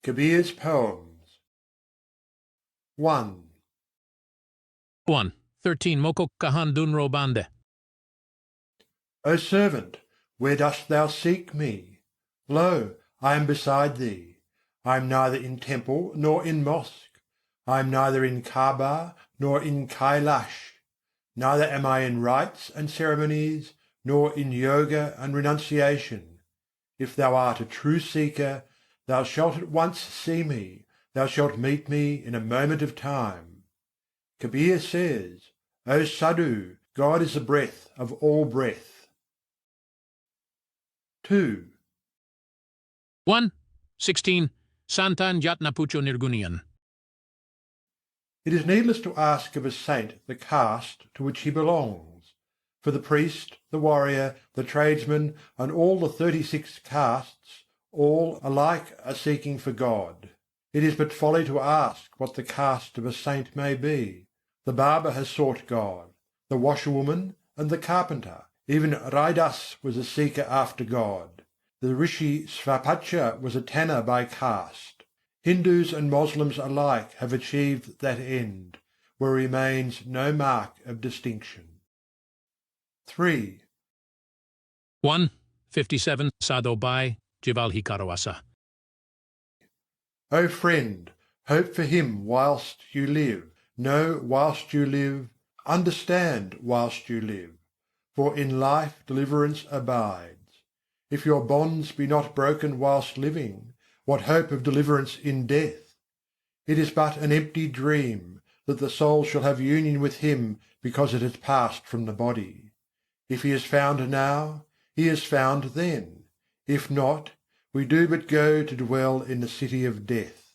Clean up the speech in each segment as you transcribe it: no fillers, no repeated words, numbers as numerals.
Kabir's Poems. 1. 1. 13. Moko kahan dunro bande. O servant, where dost thou seek me? Lo, I am beside thee. I am neither in temple nor in mosque. I am neither in Kaaba nor in Kailash. Neither am I in rites and ceremonies, nor in yoga and renunciation. If thou art a true seeker, thou shalt at once see me, thou shalt meet me in a moment of time. Kabir says, O Sadhu, God is the breath of all breath. 2. 1. 16. Santan Jatna Pucho Nirgunian. It is needless to ask of a saint the caste to which he belongs. For the priest, the warrior, the tradesman, and all the 36 castes, all alike are seeking for God. It is but folly to ask what the caste of a saint may be. The barber has sought God, the washerwoman and the carpenter. Even Raidas was a seeker after God. The rishi Svapacha was a tanner by caste. Hindus and Moslems alike have achieved that end, where remains no mark of distinction. 3. 1. 57. Sadobai Jival Hikarawasa. O friend, hope for him whilst you live, know whilst you live, understand whilst you live, for in life deliverance abides. If your bonds be not broken whilst living, what hope of deliverance in death? It is but an empty dream, that the soul shall have union with him because it has passed from the body. If he is found now, he is found then. If not, we do but go to dwell in the city of death.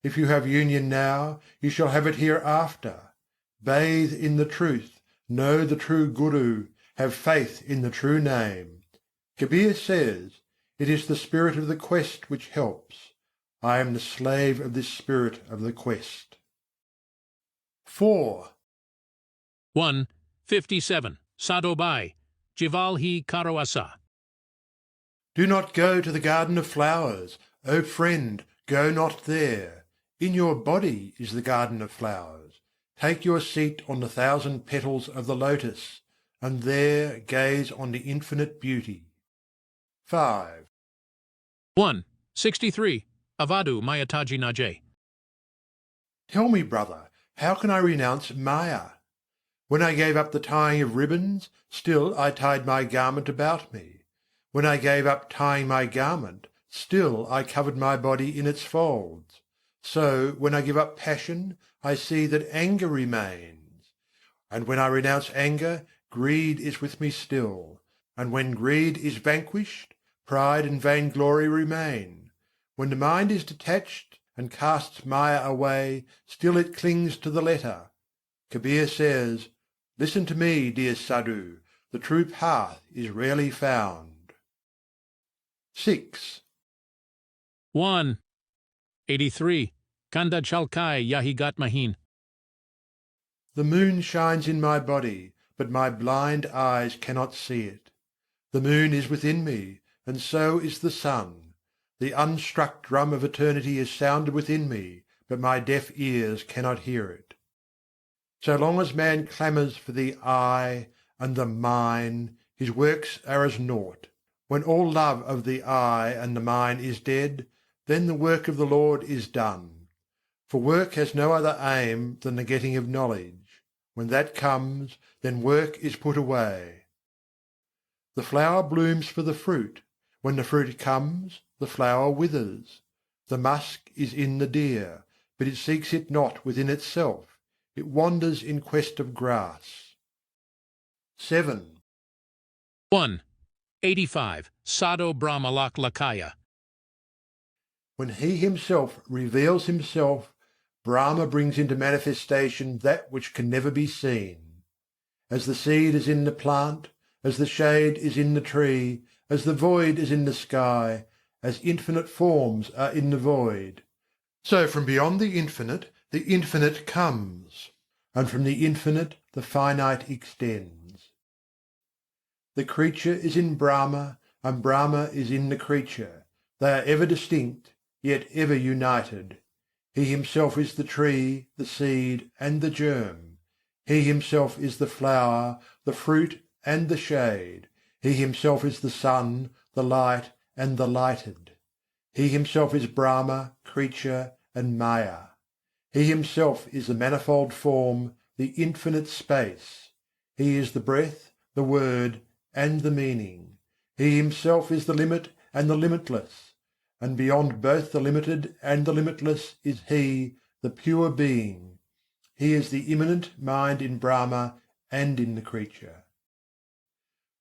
If you have union now, you shall have it hereafter. Bathe in the truth, know the true Guru, have faith in the true name. Kabir says, it is the spirit of the quest which helps. I am the slave of this spirit of the quest. 4. 1. 57. Sadobai Jival Hikarawasa. Do not go to the garden of flowers, O friend, go not there. In your body is the garden of flowers. Take your seat on the 1,000 petals of the lotus, and there gaze on the infinite beauty. 5. 1. 63. Avadu Mayataji Najeh. Tell me, brother, how can I renounce Maya? When I gave up the tying of ribbons, still I tied my garment about me. When I gave up tying my garment, still I covered my body in its folds. So when I give up passion, I see that anger remains. And when I renounce anger, greed is with me still. And when greed is vanquished, pride and vainglory remain. When the mind is detached and casts Maya away, still it clings to the letter. Kabir says, listen to me, dear Sadhu, the true path is rarely found. 6. 1. 83. Kanda Chalkai Yahigat Mahin. The moon shines in my body, but my blind eyes cannot see it. The moon is within me, and so is the sun. The unstruck drum of eternity is sounded within me, but my deaf ears cannot hear it. So long as man clamours for the I and the mine, his works are as naught. When all love of the I and the mine is dead, then the work of the Lord is done. For work has no other aim than the getting of knowledge. When that comes, then work is put away. The flower blooms for the fruit. When the fruit comes, the flower withers. The musk is in the deer, but it seeks it not within itself. It wanders in quest of grass. 7. 1. 85. Sado Brahmalak Lakaya. When he himself reveals himself, Brahma brings into manifestation that which can never be seen. As the seed is in the plant, as the shade is in the tree, as the void is in the sky, as infinite forms are in the void, so from beyond the infinite comes, and from the infinite the finite extends. The creature is in Brahma, and Brahma is in the creature. They are ever distinct, yet ever united. He himself is the tree, the seed, and the germ. He himself is the flower, the fruit, and the shade. He himself is the sun, the light, and the lighted. He himself is Brahma, creature, and Maya. He himself is the manifold form, the infinite space. He is the breath, the word, and the meaning. He himself is the limit and the limitless. And beyond both the limited and the limitless is he, the pure being. He is the immanent mind in Brahma and in the creature.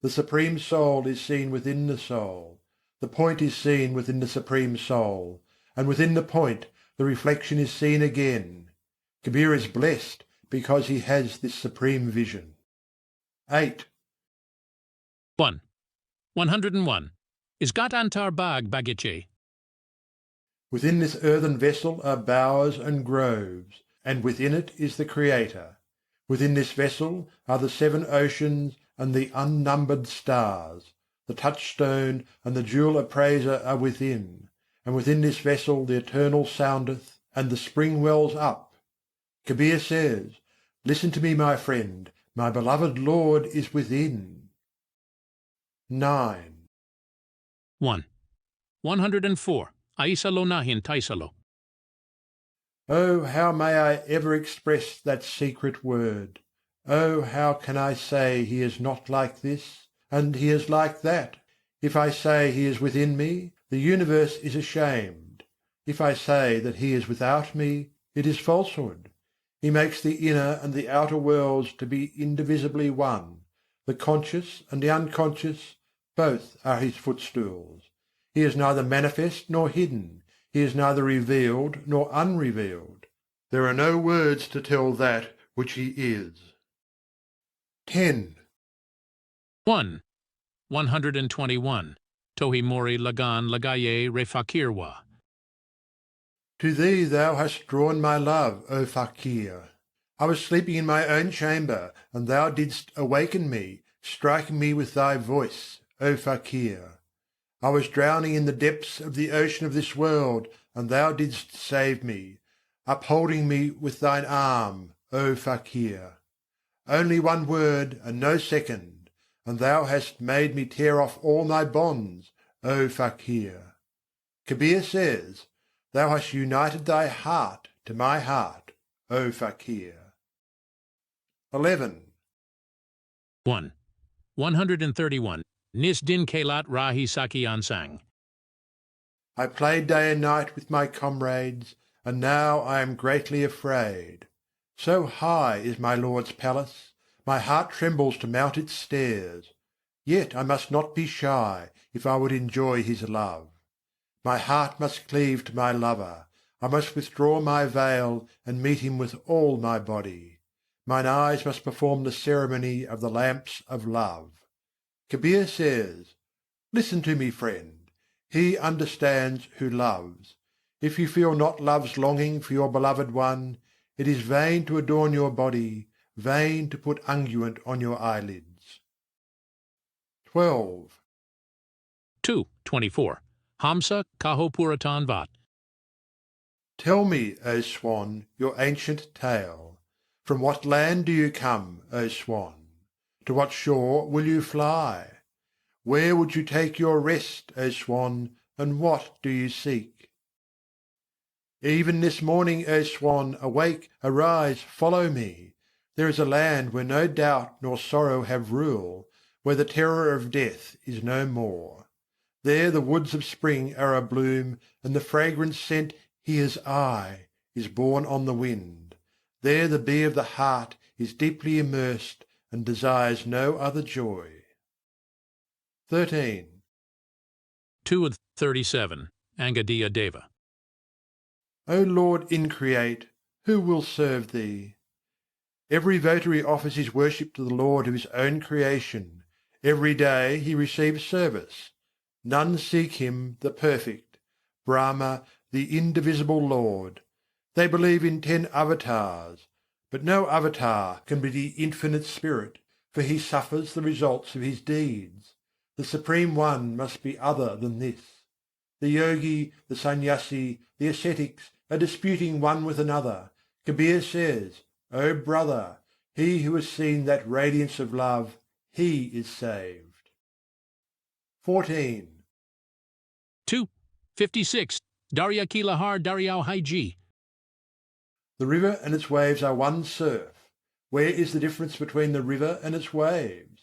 The Supreme Soul is seen within the soul. The point is seen within the Supreme Soul, and within the point the reflection is seen again. Kabir is blessed because he has this supreme vision. 8. 1. 101. Isgat antar bag bagiche. Within this earthen vessel are bowers and groves, and within it is the Creator. Within this vessel are the 7 oceans and the unnumbered stars. The touchstone and the jewel appraiser are within, and within this vessel the eternal soundeth, and the spring wells up. Kabir says, "Listen to me, my friend, my beloved Lord is within." 9. 1. 104. Aisalo nahin taisalo. Oh, how may I ever express that secret word? Oh, how can I say he is not like this, and he is like that? If I say he is within me, the universe is ashamed. If I say that he is without me, it is falsehood. He makes the inner and the outer worlds to be indivisibly one. The conscious and the unconscious, both are his footstools. He is neither manifest nor hidden. He is neither revealed nor unrevealed. There are no words to tell that which he is. 10. 1. 121. Tohi mori lagan lagaye refakirwa. To thee thou hast drawn my love, O fakir. I was sleeping in my own chamber, and thou didst awaken me, striking me with thy voice, O fakir. I was drowning in the depths of the ocean of this world, and thou didst save me, upholding me with thine arm, O fakir. Only one word, and no second, and thou hast made me tear off all my bonds, O fakir. Kabir says, "Thou hast united thy heart to my heart, O fakir." 11. 1. 131. Nis din kelat rahi saki ansang. I played day and night with my comrades, and now I am greatly afraid. So high is my Lord's palace, my heart trembles to mount its stairs. Yet I must not be shy, if I would enjoy his love. My heart must cleave to my lover. I must withdraw my veil, and meet him with all my body. Mine eyes must perform the ceremony of the lamps of love. Kabir says, "Listen to me, friend. He understands who loves. If you feel not love's longing for your beloved one, it is vain to adorn your body, vain to put unguent on your eyelids." 12. 2. 24. Hamsa kaho puratan vat. Tell me, O swan, your ancient tale. From what land do you come, O swan? To what shore will you fly? Where would you take your rest, O swan, and what do you seek? Even this morning, O swan, awake, arise, follow me. There is a land where no doubt nor sorrow have rule, where the terror of death is no more. There the woods of spring are abloom, and the fragrant scent "Here's I" is borne on the wind. There the bee of the heart is deeply immersed, and desires no other joy. 13. 2:37. Angadiya Deva. O Lord increate, who will serve thee? Every votary offers his worship to the Lord of his own creation. Every day he receives service. None seek him, the perfect, Brahma, the indivisible Lord. They believe in 10 avatars, but no avatar can be the infinite Spirit, for he suffers the results of his deeds. The Supreme One must be other than this. The yogi, the sannyasi, the ascetics are disputing one with another. Kabir says, O brother, he who has seen that radiance of love, he is saved. 14. 256. Darya ki lahar daryao haiji. The river and its waves are one surf. Where is the difference between the river and its waves?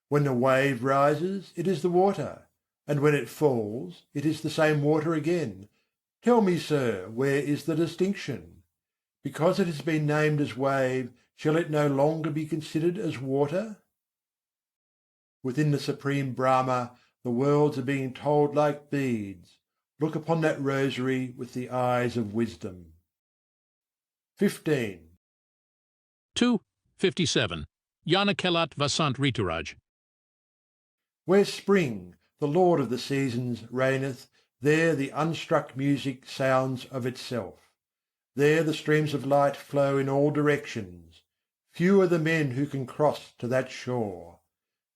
When the wave rises, it is the water, and when it falls, it is the same water again. Tell me, sir, where is the distinction? Because it has been named as wave, shall it no longer be considered as water? Within the Supreme Brahma, the worlds are being told like beads. Look upon that rosary with the eyes of wisdom. 15. 257. Yanakelat Vasant Rituraj. Where spring, the lord of the seasons, reigneth, there the unstruck music sounds of itself. There the streams of light flow in all directions. Few are the men who can cross to that shore.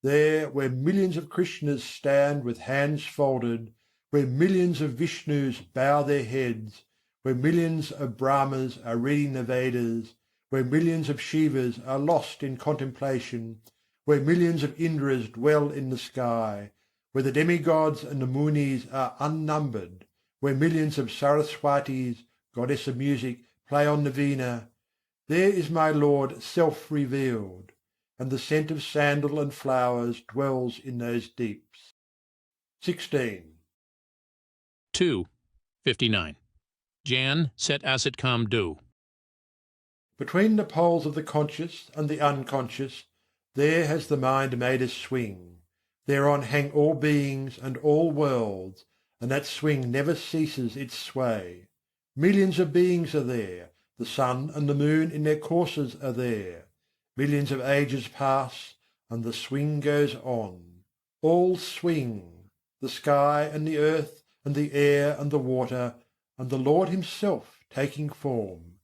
There, where millions of Krishnas stand with hands folded, where millions of Vishnus bow their heads, where millions of Brahmas are reading the Vedas, where millions of Shivas are lost in contemplation, where millions of Indras dwell in the sky, where the demigods and the Munis are unnumbered, where millions of Saraswatis, goddess of music, play on the veena, there is my Lord self-revealed, and the scent of sandal and flowers dwells in those deeps. 16. 259. Jan set asit kam do. Between the poles of the conscious and the unconscious, there has the mind made a swing. Thereon hang all beings and all worlds, and that swing never ceases its sway. Millions of beings are there, the sun and the moon in their courses are there. Millions of ages pass, and the swing goes on. All swing, the sky and the earth and the air and the water, and the Lord himself taking form.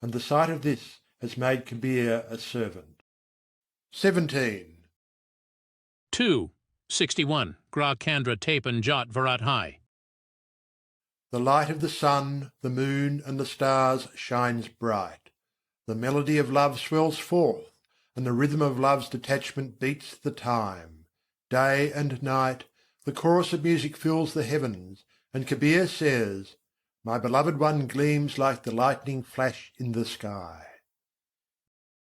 And the sight of this has made Kabir a servant. 17. 261. Gra Kandra Tapan Jat Varat Hai. The light of the sun, the moon, and the stars shines bright. The melody of love swells forth, and the rhythm of love's detachment beats the time. Day and night, the chorus of music fills the heavens, and Kabir says, My beloved one gleams like the lightning flash in the sky.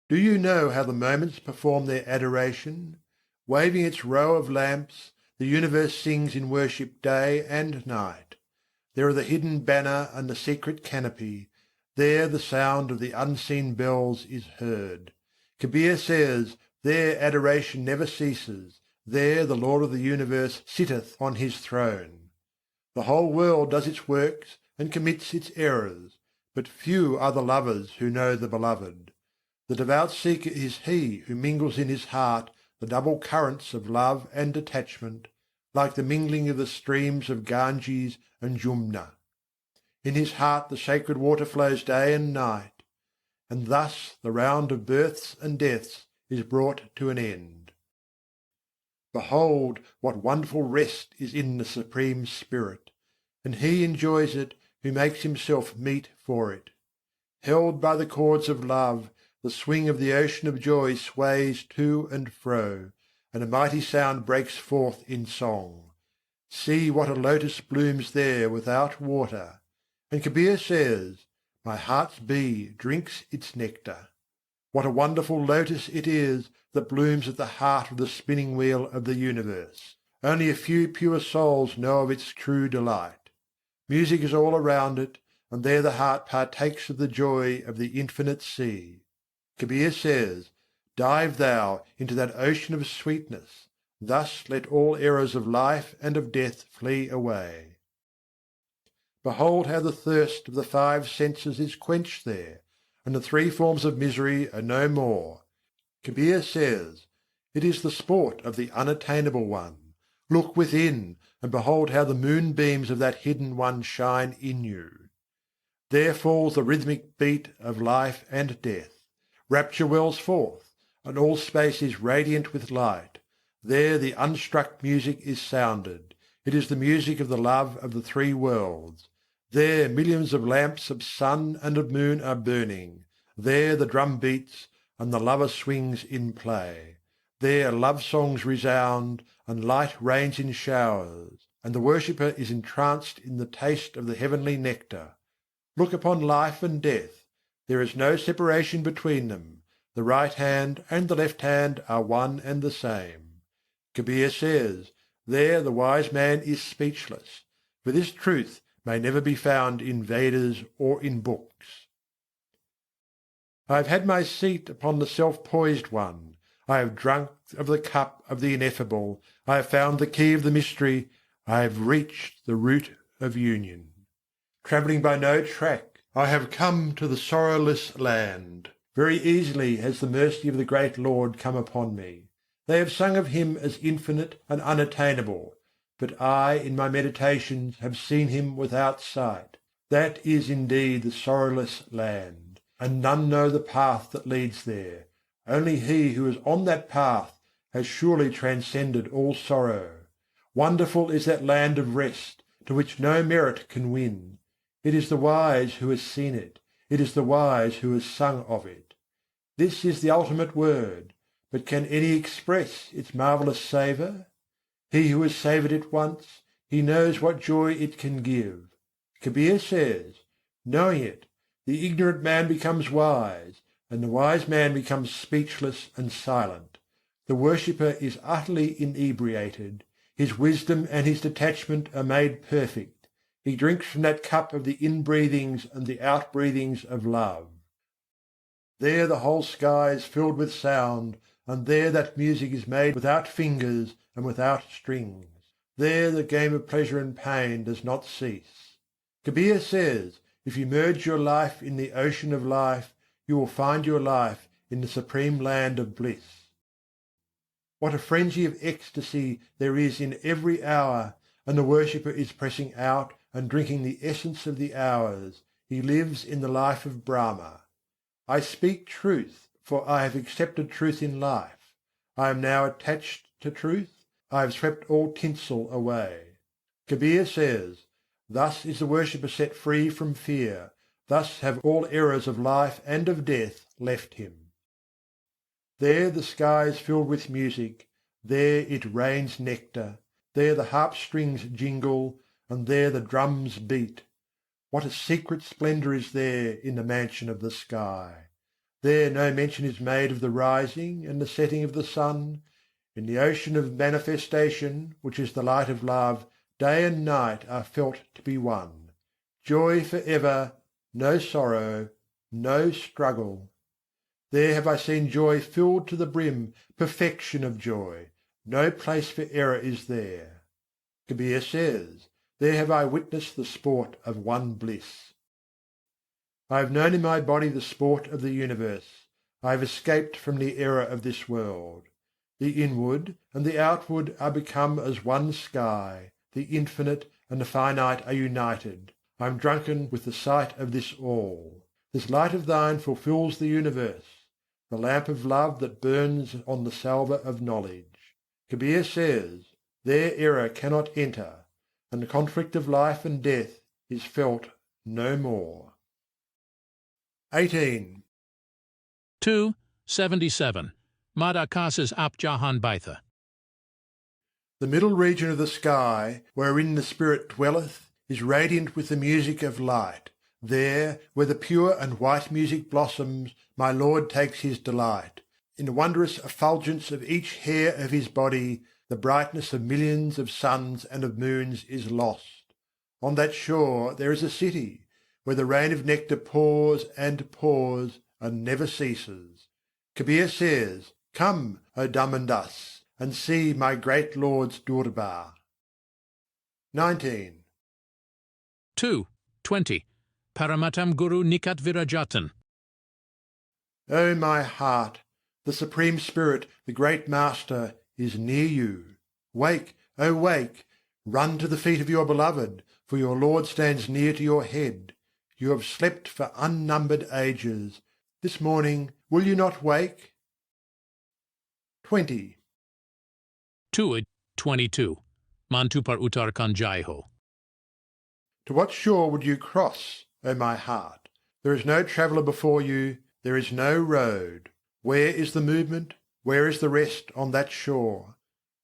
Do you know how the moments perform their adoration? Waving its row of lamps, the universe sings in worship day and night. There are the hidden banner and the secret canopy. There the sound of the unseen bells is heard. Kabir says, there adoration never ceases. There the Lord of the universe sitteth on his throne. The whole world does its works and commits its errors, but few are the lovers who know the beloved. The devout seeker is he who mingles in his heart the double currents of love and detachment, like the mingling of the streams of Ganges and Jumna. In his heart the sacred water flows day and night, and thus the round of births and deaths is brought to an end. Behold, what wonderful rest is in the Supreme Spirit, and he enjoys it who makes himself meet for it. Held by the cords of love, the swing of the ocean of joy sways to and fro, and a mighty sound breaks forth in song. See what a lotus blooms there without water. And Kabir says, My heart's bee drinks its nectar. What a wonderful lotus it is that blooms at the heart of the spinning wheel of the universe. Only a few pure souls know of its true delight. Music is all around it, and there the heart partakes of the joy of the infinite sea. Kabir says, Dive thou into that ocean of sweetness, thus let all errors of life and of death flee away. Behold how the thirst of the five senses is quenched there, and the three forms of misery are no more. Kabir says, It is the sport of the unattainable one. Look within, and behold how the moonbeams of that hidden one shine in you. There falls the rhythmic beat of life and death. Rapture wells forth, and all space is radiant with light. There the unstruck music is sounded. It is the music of the love of the three worlds. There millions of lamps of sun and of moon are burning. There the drum beats, and the lover swings in play. There love songs resound, and light rains in showers, and the worshipper is entranced in the taste of the heavenly nectar. Look upon life and death. There is no separation between them. The right hand and the left hand are one and the same. Kabîr says, there the wise man is speechless, for this truth may never be found in Vedas or in books. I have had my seat upon the self-poised one. I have drunk of the cup of the ineffable. I have found the key of the mystery. I have reached the root of union. Travelling by no track, I have come to the sorrowless land. Very easily has the mercy of the great Lord come upon me. They have sung of him as infinite and unattainable, but I in my meditations have seen him without sight. That is indeed the sorrowless land, and none know the path that leads there. Only he who is on that path has surely transcended all sorrow. Wonderful is that land of rest, to which no merit can win. It is the wise who has seen it. It is the wise who has sung of it. This is the ultimate word, but can any express its marvellous savour? He who has savoured it once, he knows what joy it can give. Kabîr says, knowing it, the ignorant man becomes wise, and the wise man becomes speechless and silent. The worshipper is utterly inebriated. His wisdom and his detachment are made perfect. He drinks from that cup of the inbreathings and the outbreathings of love. There the whole sky is filled with sound, and there that music is made without fingers and without strings. There the game of pleasure and pain does not cease. Kabîr says, if you merge your life in the ocean of life, you will find your life in the supreme land of bliss. What a frenzy of ecstasy there is in every hour, and the worshipper is pressing out and drinking the essence of the hours. He lives in the life of Brahma. I speak truth, for I have accepted truth in life. I am now attached to truth. I have swept all tinsel away. Kabîr says, thus is the worshipper set free from fear. Thus have all errors of life and of death left him. There the sky is filled with music. There it rains nectar. There the harp strings jingle, and there the drums beat. What a secret splendour is there in the mansion of the sky! There no mention is made of the rising and the setting of the sun. In the ocean of manifestation, which is the light of love, day and night are felt to be one. Joy for ever, no sorrow, no struggle. There have I seen joy filled to the brim, perfection of joy. No place for error is there. Kabîr says, there have I witnessed the sport of one bliss. I have known in my body the sport of the universe. I have escaped from the error of this world. The inward and the outward are become as one sky. The infinite and the finite are united. I am drunken with the sight of this all. This light of thine fulfils the universe, the lamp of love that burns on the salver of knowledge. Kabîr says, there error cannot enter, and the conflict of life and death is felt no more. 18. 277. Madakasa's Apjahan Baitha. The middle region of the sky, wherein the spirit dwelleth, is radiant with the music of light. There, where the pure and white music blossoms, my Lord takes his delight. In the wondrous effulgence of each hair of his body, the brightness of millions of suns and of moons is lost. On that shore there is a city, where the rain of nectar pours and never ceases. Kabîr says, come, O Dhammadas, and see my great Lord's Durbar. 19. 220. Paramatam Guru Nikat Virajatan. O my heart, the Supreme Spirit, the Great Master, is near you. Wake, O wake, run to the feet of your beloved, for your Lord stands near to your head. You have slept for unnumbered ages. This morning will you not wake? 20. 222. Mantu par utar kanjai ho. To what shore would you cross, O my heart? There is no traveller before you, there is no road. Where is the movement? Where is the rest on that shore?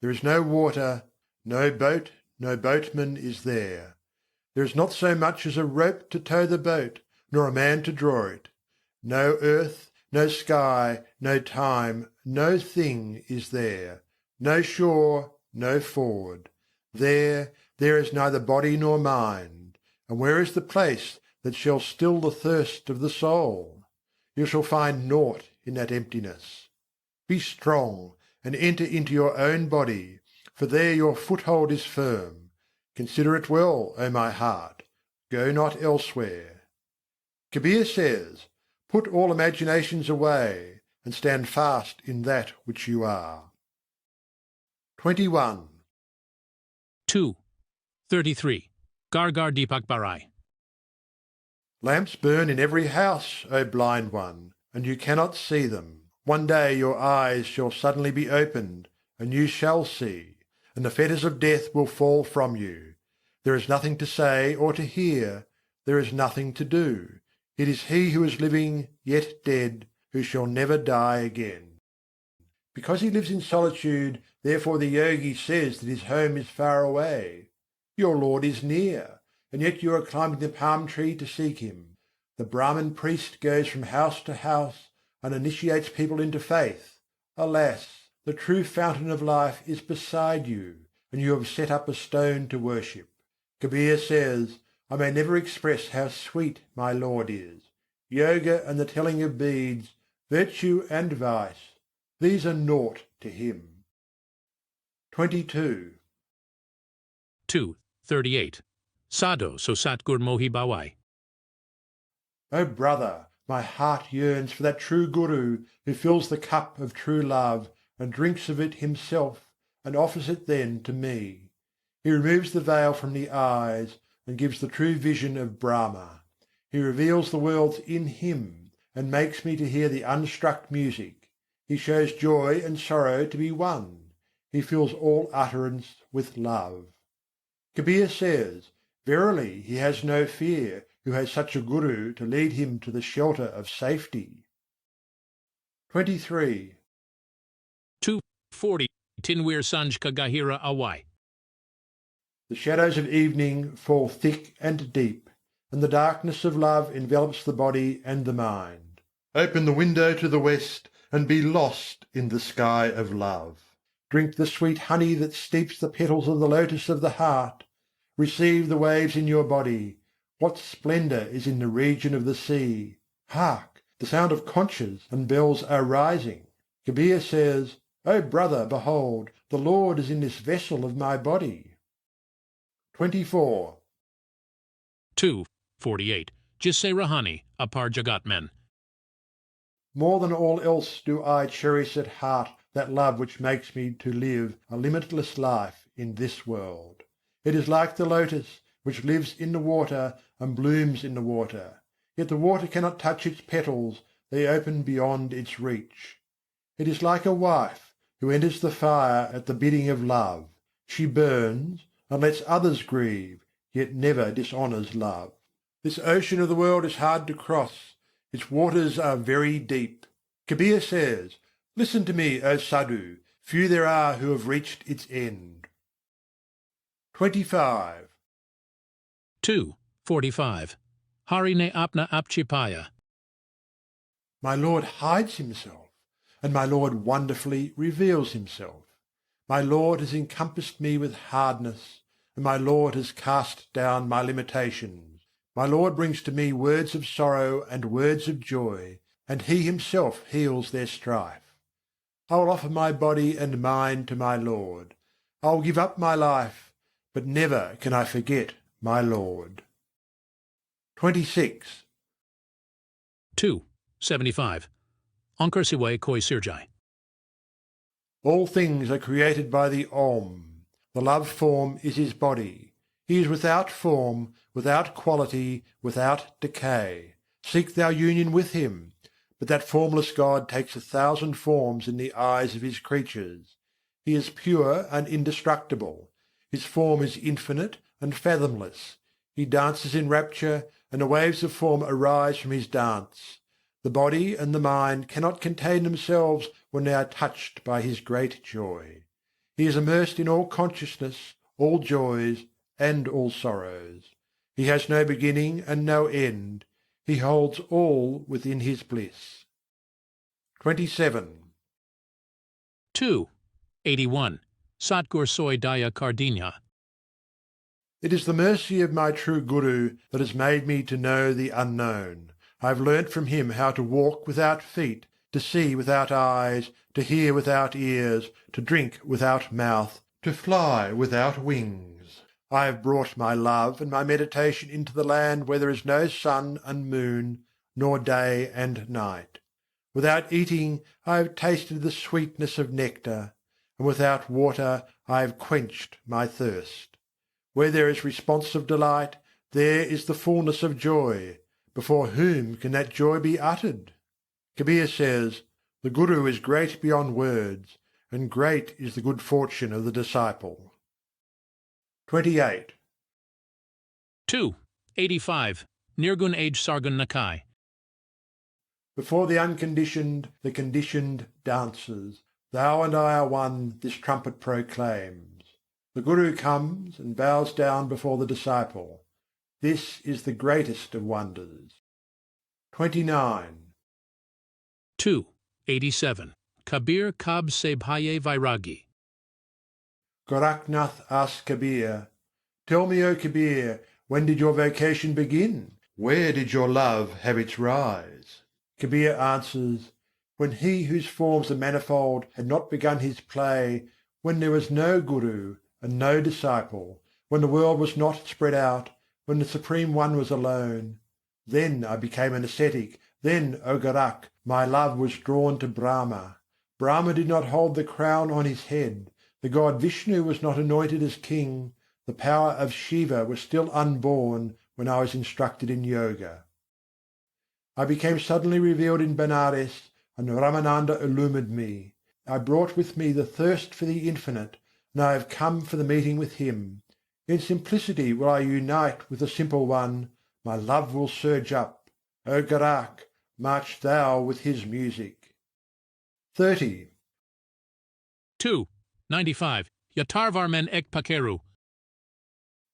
There is no water, no boatman is there. There is not so much as a rope to tow the boat, nor a man to draw it. No earth, no sky, no time, no thing is there. No shore, no ford. There is neither body nor mind. And where is the place that shall still the thirst of the soul? You shall find naught in that emptiness. Be strong, and enter into your own body, for there your foothold is firm. Consider it well, O my heart. Go not elsewhere. Kabir says, "Put all imaginations away, and stand fast in that which you are." 21. 2. 33. Gargar Deepak Barai. Lamps burn in every house, O blind one, and you cannot see them. One day your eyes shall suddenly be opened, and you shall see, and the fetters of death will fall from you. There is nothing to say or to hear, there is nothing to do. It is he who is living, yet dead, who shall never die again. Because he lives in solitude, therefore the yogi says that his home is far away. Your Lord is near, and yet you are climbing the palm tree to seek him. The Brahmin priest goes from house to house and initiates people into faith. Alas, the true fountain of life is beside you, and you have set up a stone to worship. Kabir says, "I may never express how sweet my Lord is. Yoga and the telling of beads, virtue and vice, these are naught to him." 22. 2. 38. Sadho so Satgur Mohi Bawai. O brother, my heart yearns for that true Guru who fills the cup of true love and drinks of it himself and offers it then to me. He removes the veil from the eyes and gives the true vision of Brahma. He reveals the worlds in him and makes me to hear the unstruck music. He shows joy and sorrow to be one. He fills all utterance with love. Kabir says, "Verily he has no fear who has such a Guru to lead him to the shelter of safety." 23. 240. Tinwir Sanj Kagahira Awai. The shadows of evening fall thick and deep, and the darkness of love envelops the body and the mind. Open the window to the west, and be lost in the sky of love. Drink the sweet honey that steeps the petals of the lotus of the heart. Receive the waves in your body. What splendour is in the region of the sea! Hark! The sound of conches and bells are rising. Kabir says, "O brother, behold, the Lord is in this vessel of my body." 24. 248. Jisse Rahani Apar Jagatmen. More than all else do I cherish at heart that love which makes me to live a limitless life in this world. It is like the lotus, which lives in the water and blooms in the water. Yet the water cannot touch its petals, they open beyond its reach. It is like a wife who enters the fire at the bidding of love. She burns and lets others grieve, yet never dishonours love. This ocean of the world is hard to cross, its waters are very deep. Kabir says, "Listen to me, O Sadhu, few there are who have reached its end." 25. 245. Harine Apna Apchipaya. My Lord hides himself, and my Lord wonderfully reveals himself. My Lord has encompassed me with hardness, and my Lord has cast down my limitations. My Lord brings to me words of sorrow and words of joy, and he himself heals their strife. I will offer my body and mind to my Lord. I will give up my life, but never can I forget my Lord. 26. 275. Ankar Siwai Koi Sirjai. All things are created by the Om. The love form is his body. He is without form, without quality, without decay. Seek thou union with him. But that formless God takes 1,000 forms in the eyes of his creatures. He is pure and indestructible. His form is infinite and fathomless. He dances in rapture, and the waves of form arise from his dance. The body and the mind cannot contain themselves when they are touched by his great joy. He is immersed in all consciousness, all joys, and all sorrows. He has no beginning and no end. He holds all within his bliss. 27. 2. 81. Satgur Soy Daya Kardinya. It is the mercy of my true Guru that has made me to know the unknown. I have learnt from him how to walk without feet, to see without eyes, to hear without ears, to drink without mouth, to fly without wings. I have brought my love and my meditation into the land where there is no sun and moon, nor day and night. Without eating I have tasted the sweetness of nectar, and without water I have quenched my thirst. Where there is responsive delight, there is the fullness of joy. Before whom can that joy be uttered? Kabir says, "The Guru is great beyond words, and great is the good fortune of the disciple." 28. 2. 85. Nirgun Age Sargun Nakai. Before the conditioned dances. Thou and I are one, this trumpet proclaims. The Guru comes and bows down before the disciple. This is the greatest of wonders. 29. 2. 87. Kabir Kab Se Bhaye Vairagi. Gorakhnath asked Kabir, "Tell me, O Kabir, when did your vocation begin? Where did your love have its rise?" Kabir answers, "When he whose forms are manifold had not begun his play, when there was no Guru and no disciple, when the world was not spread out, when the Supreme One was alone. Then I became an ascetic, then, O Gorakh, my love was drawn to Brahma. Brahma did not hold the crown on his head, the god Vishnu was not anointed as king, the power of Shiva was still unborn when I was instructed in yoga. I became suddenly revealed in Benares, and Ramananda illumined me. I brought with me the thirst for the infinite, and I have come for the meeting with him. In simplicity will I unite with the simple one, my love will surge up. O Gorakh, march thou with his music. 30. 2. 95. Yatarvarmen Ek Pakeru.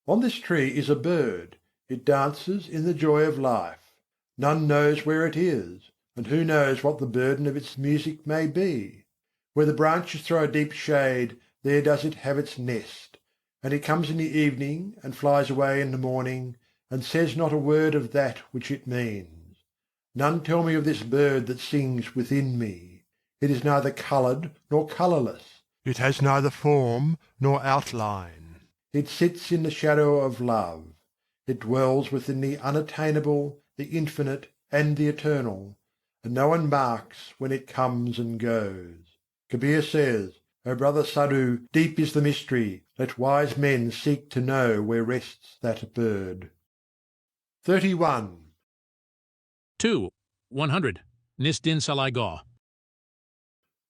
On this tree is a bird. It dances in the joy of life. None knows where it is, and who knows what the burden of its music may be? Where the branches throw a deep shade, there does it have its nest. And it comes in the evening, and flies away in the morning, and says not a word of that which it means. None tell me of this bird that sings within me. It is neither coloured nor colourless. It has neither form nor outline. It sits in the shadow of love. It dwells within the unattainable, the infinite, and the eternal, and no one marks when it comes and goes. Kabir says, "O brother Sadhu, deep is the mystery. Let wise men seek to know where rests that bird." 31. 2. 100. Nisdin Salai Gaw.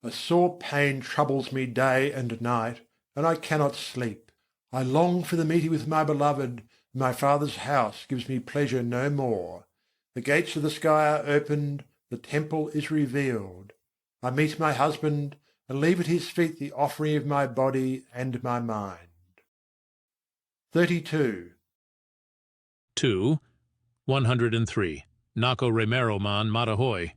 A sore pain troubles me day and night, and I cannot sleep. I long for the meeting with my beloved, and my father's house gives me pleasure no more. The gates of the sky are opened, the temple is revealed. I meet my husband, and leave at his feet the offering of my body and my mind. 32. 2. 103. Naco Remero Man Madahoy.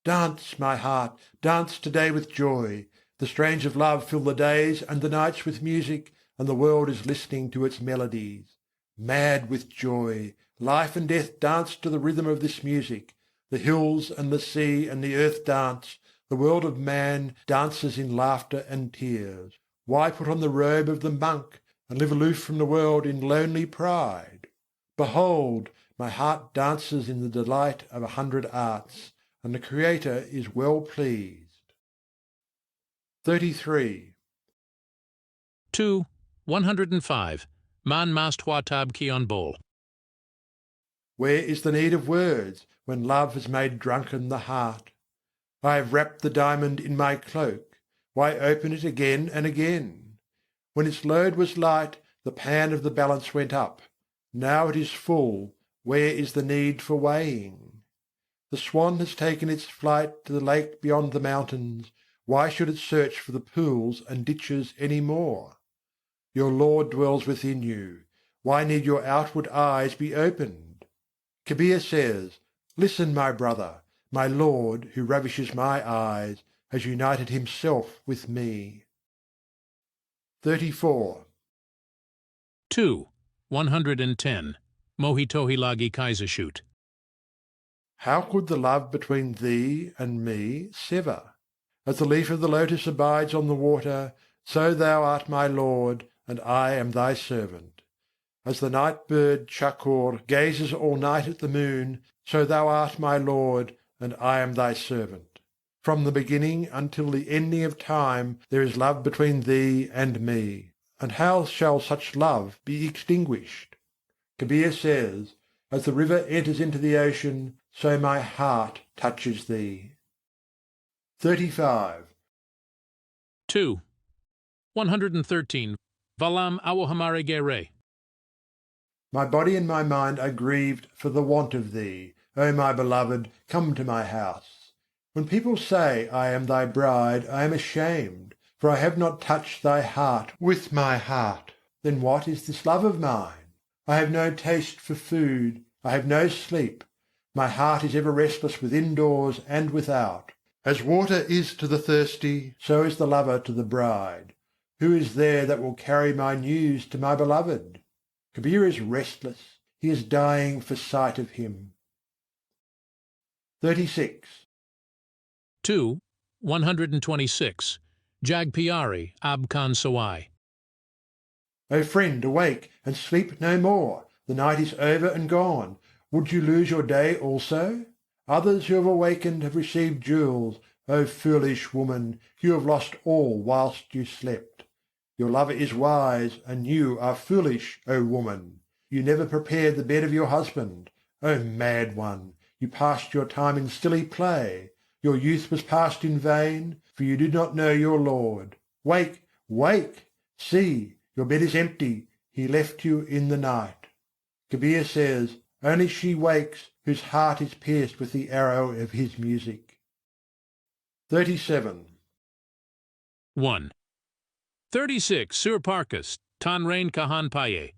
Dance, my heart, dance today with joy. The strains of love fill the days and the nights with music, and the world is listening to its melodies. Mad with joy, life and death dance to the rhythm of this music. The hills and the sea and the earth dance. The world of man dances in laughter and tears. Why put on the robe of the monk and live aloof from the world in lonely pride? Behold, my heart dances in the delight of 100 arts, and the Creator is well pleased. 33. 2. 105. Man Mast Huatab Kion Bol. Where is the need of words when love has made drunken the heart? I have wrapped the diamond in my cloak. Why open it again and again? When its load was light, the pan of the balance went up. Now it is full. Where is the need for weighing? The swan has taken its flight to the lake beyond the mountains. Why should it search for the pools and ditches any more? Your Lord dwells within you. Why need your outward eyes be opened? Kabir says, "Listen, my brother, my Lord, who ravishes my eyes, has united himself with me." 34. 2. 110. Mohitohilagi Kaiserschut. How could the love between thee and me sever? As the leaf of the lotus abides on the water, so thou art my Lord, and I am thy servant. As the night bird Chakoor gazes all night at the moon, so thou art my Lord, and I am thy servant. From the beginning until the ending of time there is love between thee and me, and how shall such love be extinguished? Kabir says, "As the river enters into the ocean, so my heart touches thee." 35. 2. 113. Valam awohamare gere. My body and my mind are grieved for the want of thee. O my beloved, come to my house. When people say, "I am thy bride," I am ashamed, for I have not touched thy heart with my heart. Then what is this love of mine? I have no taste for food, I have no sleep. My heart is ever restless within doors and without. As water is to the thirsty, so is the lover to the bride. Who is there that will carry my news to my beloved? Kabir is restless, he is dying for sight of him. 36. 2. 126. Jagpiari Ab Khan Sawai. O friend, awake and sleep no more. The night is over and gone. Would you lose your day also? Others who have awakened have received jewels. O foolish woman, you have lost all whilst you slept. Your lover is wise, and you are foolish, O woman. You never prepared the bed of your husband. O mad one, you passed your time in silly play. Your youth was passed in vain, for you did not know your Lord. Wake, wake! See, your bed is empty, he left you in the night. Kabir says, "Only she wakes whose heart is pierced with the arrow of his music." 37. 1. 36. Sur Parkas Tanrain Kahan Paye.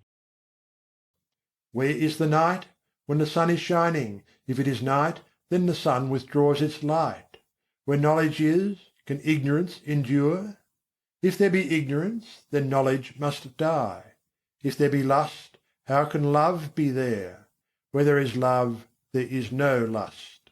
Where is the night? When the sun is shining. If it is night, then the sun withdraws its light. Where knowledge is, can ignorance endure? If there be ignorance, then knowledge must die. If there be lust, how can love be there? Where there is love, there is no lust.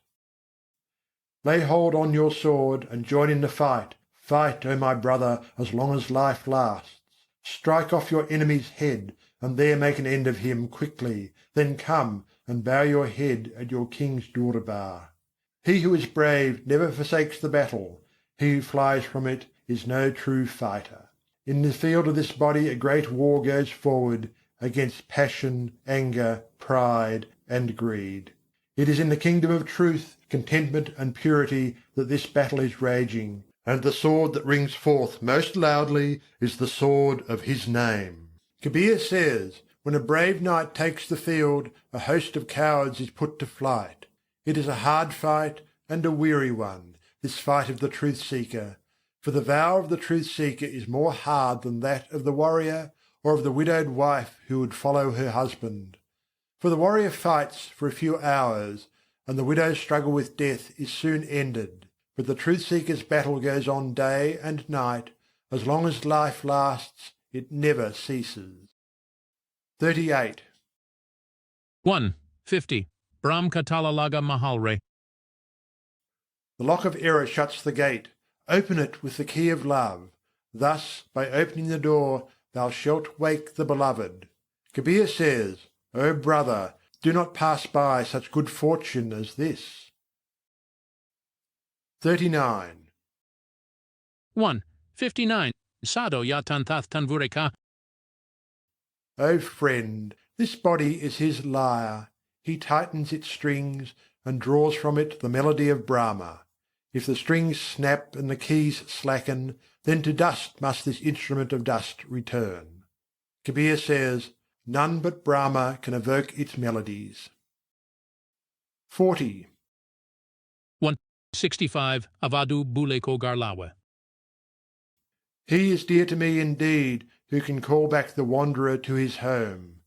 Lay hold on your sword and join in the fight. Fight, O my brother, as long as life lasts. Strike off your enemy's head, and there make an end of him quickly. Then come and bow your head at your king's durbar. He who is brave never forsakes the battle. He who flies from it is no true fighter. In the field of this body a great war goes forward against passion, anger, pride, and greed. It is in the kingdom of truth, contentment, and purity that this battle is raging, and the sword that rings forth most loudly is the sword of his name. Kabir says, "When a brave knight takes the field, a host of cowards is put to flight." It is a hard fight and a weary one, this fight of the truth-seeker, for the vow of the truth-seeker is more hard than that of the warrior or of the widowed wife who would follow her husband. For the warrior fights for a few hours, and the widow's struggle with death is soon ended, but the truth-seeker's battle goes on day and night. As long as life lasts, it never ceases. 38. 1. 50. Brahm Katalalaga Mahalre. The lock of error shuts the gate. Open it with the key of love. Thus, by opening the door, thou shalt wake the beloved. Kabir says, "O brother, do not pass by such good fortune as this." 39. 1. 59. Sado Yatantath Tanvureka. O friend, this body is his lyre. He tightens its strings and draws from it the melody of Brahma. If the strings snap and the keys slacken, then to dust must this instrument of dust return. Kabir says, none but Brahma can evoke its melodies. 40. 165. Avadu Buleko Garlawe. He is dear to me indeed who can call back the wanderer to his home.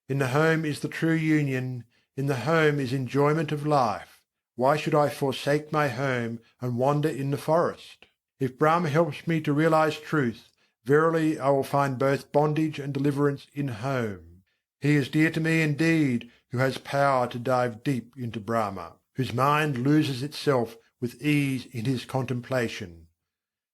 In the home is the true union, in the home is enjoyment of life. Why should I forsake my home and wander in the forest? If Brahma helps me to realize truth, verily I will find both bondage and deliverance in home. He is dear to me indeed who has power to dive deep into Brahma, whose mind loses itself with ease in his contemplation.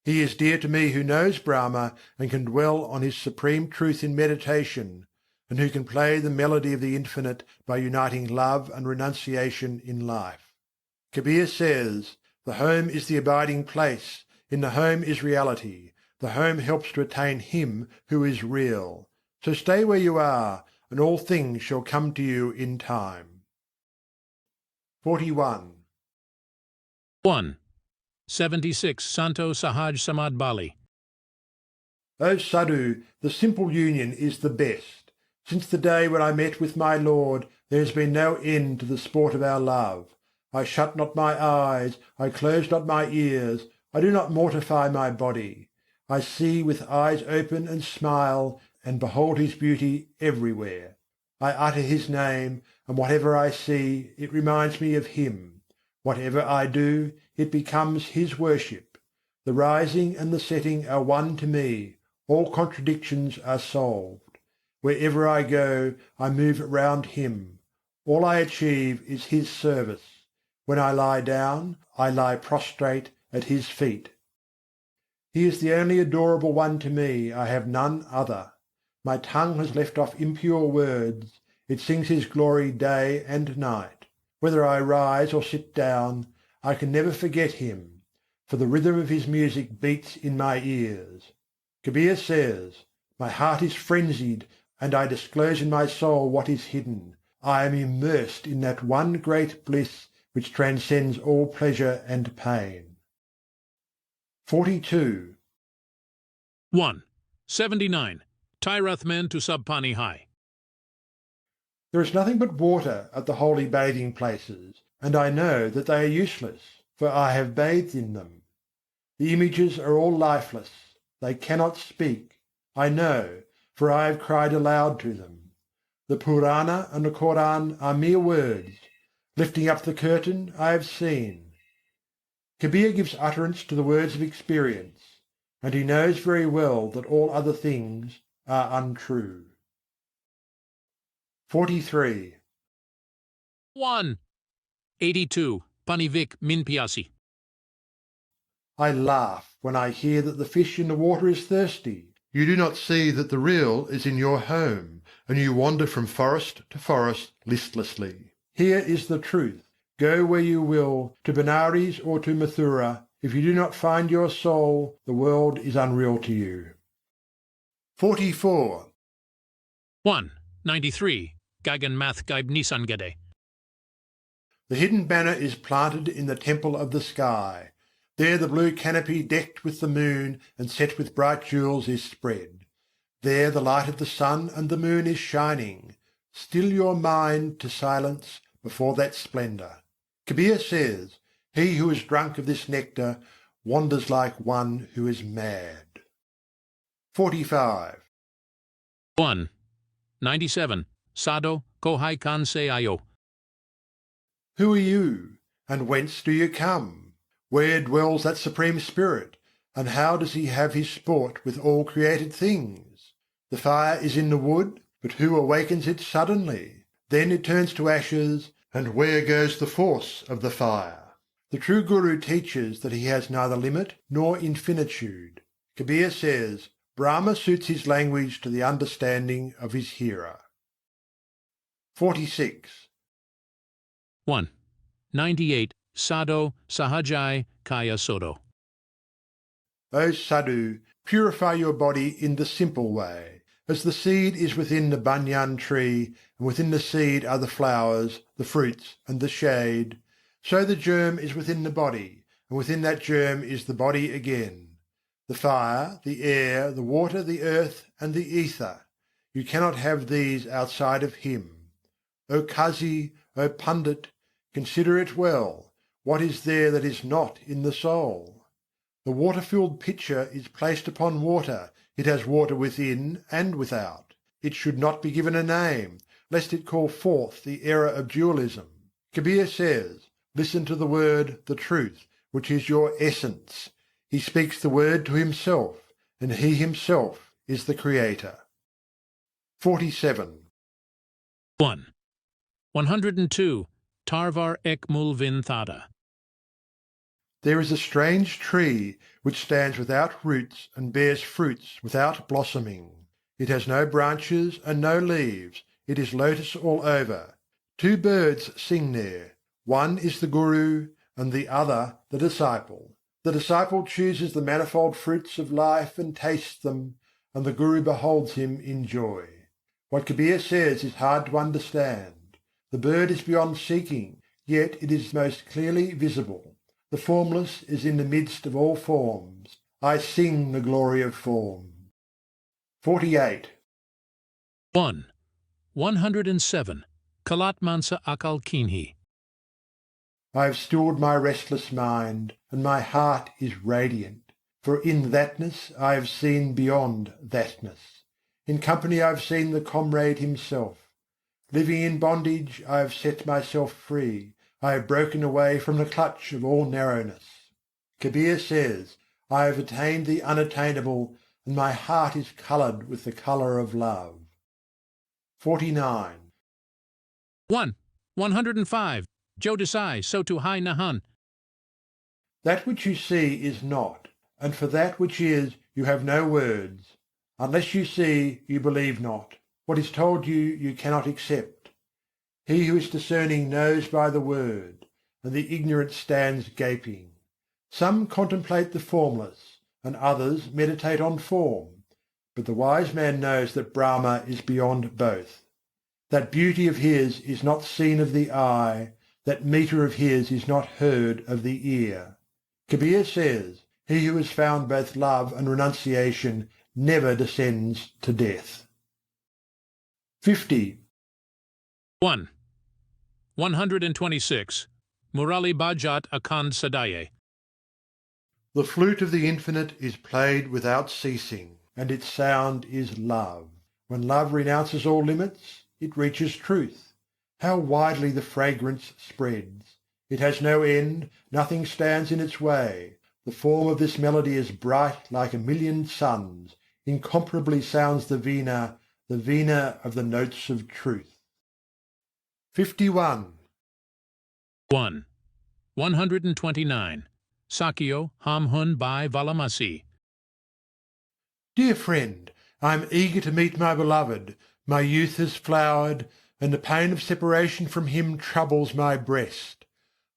He is dear to me who knows Brahma and can dwell on his supreme truth in meditation, and who can play the melody of the infinite by uniting love and renunciation in life. Kabir says, the home is the abiding place, in the home is reality, the home helps to attain him who is real. So stay where you are, and all things shall come to you in time. 41. 1. 76. Santo Sahaj Samad Bali. O Sadhu, the simple union is the best. Since the day when I met with my Lord, there has been no end to the sport of our love. I shut not my eyes, I close not my ears, I do not mortify my body. I see with eyes open and smile, and behold his beauty everywhere. I utter his name, and whatever I see, it reminds me of him. Whatever I do, it becomes his worship. The rising and the setting are one to me, all contradictions are solved. Wherever I go, I move round him. All I achieve is his service. When I lie down, I lie prostrate at his feet. He is the only adorable one to me, I have none other. My tongue has left off impure words, it sings his glory day and night. Whether I rise or sit down, I can never forget him, for the rhythm of his music beats in my ears. Kabir says, my heart is frenzied, and I disclose in my soul what is hidden. I am immersed in that one great bliss which transcends all pleasure and pain. 42. 1. 79. Tyrath men to Subpani High. There is nothing but water at the holy bathing places, and I know that they are useless, for I have bathed in them. The images are all lifeless, they cannot speak. I know, for I have cried aloud to them. The Purana and the Koran are mere words. Lifting up the curtain, I have seen. Kabir gives utterance to the words of experience, and he knows very well that all other things are untrue. 43. 1. 82. Panivik Min Piasi. I laugh when I hear that the fish in the water is thirsty. You do not see that the real is in your home, and you wander from forest to forest listlessly. Here is the truth. Go where you will, to Benares or to Mathura. If you do not find your soul, the world is unreal to you. 44. 1. 93. Gagan Math Gaib Nisangede. The hidden banner is planted in the temple of the sky. There the blue canopy decked with the moon and set with bright jewels is spread. There the light of the sun and the moon is shining. Still your mind to silence before that splendour. Kabir says, he who is drunk of this nectar wanders like one who is mad. 45. 1. 97. Sado Kohai Kanse Ayo. Who are you, and whence do you come? Where dwells that Supreme Spirit, and how does he have his sport with all created things? The fire is in the wood, but who awakens it suddenly? Then it turns to ashes, and where goes the force of the fire? The true Guru teaches that he has neither limit nor infinitude. Kabir says, Brahma suits his language to the understanding of his hearer. 46. 1. 98. Sado Sahajai Kaya Sodo. O Sadhu, purify your body in the simple way. As the seed is within the banyan tree, and within the seed are the flowers, the fruits, and the shade, so the germ is within the body, and within that germ is the body again. the fire, the air, the water, the earth, and the ether. You cannot have these outside of him. O Qazi, O Pundit, consider it well. What is there that is not in the soul? The water-filled pitcher is placed upon water. It has water within and without. It should not be given a name, lest it call forth the error of dualism. Kabir says, listen to the word, the truth, which is your essence. He speaks the word to himself, and he himself is the creator. 47. 1. 102. Tarvar ek mulvin thada. There is a strange tree which stands without roots and bears fruits without blossoming. It has no branches and no leaves. It is lotus all over. Two birds sing there. One is the Guru, and the other the disciple. The disciple chooses the manifold fruits of life and tastes them, and the Guru beholds him in joy. What Kabir says is hard to understand. The bird is beyond seeking, yet it is most clearly visible. The formless is in the midst of all forms. I sing the glory of form. 48. 1. 107. Kalatmansa akal kinhi. I have stilled my restless mind, and my heart is radiant. For in thatness I have seen beyond thatness. In company I have seen the comrade himself. Living in bondage I have set myself free. I have broken away from the clutch of all narrowness. Kabir says, I have attained the unattainable, and my heart is coloured with the colour of love. 49. 1. 105. Jodisai sotu hai nahan. That which you see is not, and for that which is you have no words. Unless you see, you believe not. What is told you, you cannot accept. He who is discerning knows by the word, and the ignorant stands gaping. Some contemplate the formless, and others meditate on form. But the wise man knows that Brahma is beyond both. That beauty of his is not seen of the eye, that metre of his is not heard of the ear. Kabir says, he who has found both love and renunciation never descends to death. 50. 1. 126. Murali Bajat Akan Sadaye. The flute of the infinite is played without ceasing, and its sound is love. When love renounces all limits, it reaches truth. How widely the fragrance spreads! It has no end, nothing stands in its way. The form of this melody is bright like a million suns. Incomparably sounds the veena of the notes of truth. 51. 1. 129. Sakyo Hamhun Bai Valamasi. Dear friend, I am eager to meet my beloved. My youth has flowered, and the pain of separation from him troubles my breast.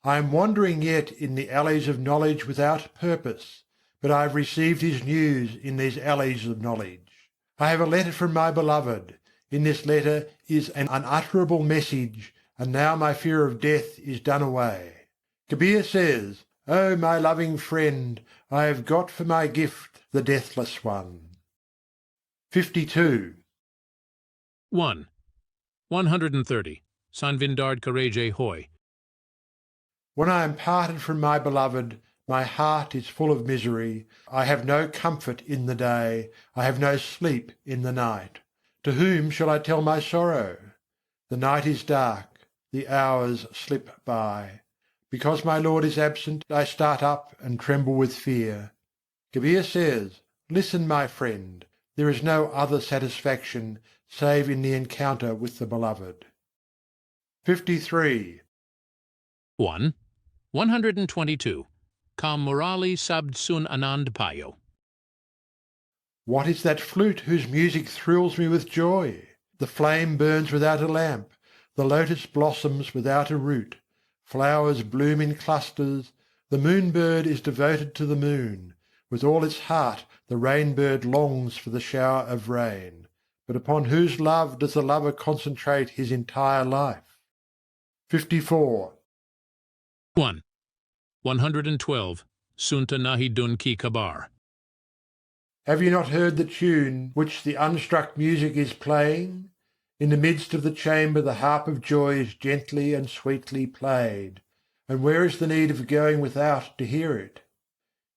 I am wandering yet in the alleys of knowledge without purpose, but I have received his news in these alleys of knowledge. I have a letter from my beloved. In this letter is an unutterable message, and now my fear of death is done away. Kabir says, O my loving friend, I have got for my gift the deathless one. 52. 1. 130. Sanvindard Karaje Hoy. When I am parted from my beloved, my heart is full of misery. I have no comfort in the day. I have no sleep in the night. To whom shall I tell my sorrow? The night is dark. The hours slip by. Because my Lord is absent, I start up and tremble with fear. Kabir says, listen, my friend, there is no other satisfaction save in the encounter with the beloved. 53. 1. 122. Kam Murali Sabd Sun Anand Payo. What is that flute whose music thrills me with joy? The flame burns without a lamp, the lotus blossoms without a root, flowers bloom in clusters, the moon-bird is devoted to the moon. With all its heart the rain-bird longs for the shower of rain. But upon whose love does the lover concentrate his entire life? 54. 1. 112. Sunta Nahi Dun Ki Kabar. Have you not heard the tune which the unstruck music is playing? In the midst of the chamber the harp of joy is gently and sweetly played, and where is the need of going without to hear it?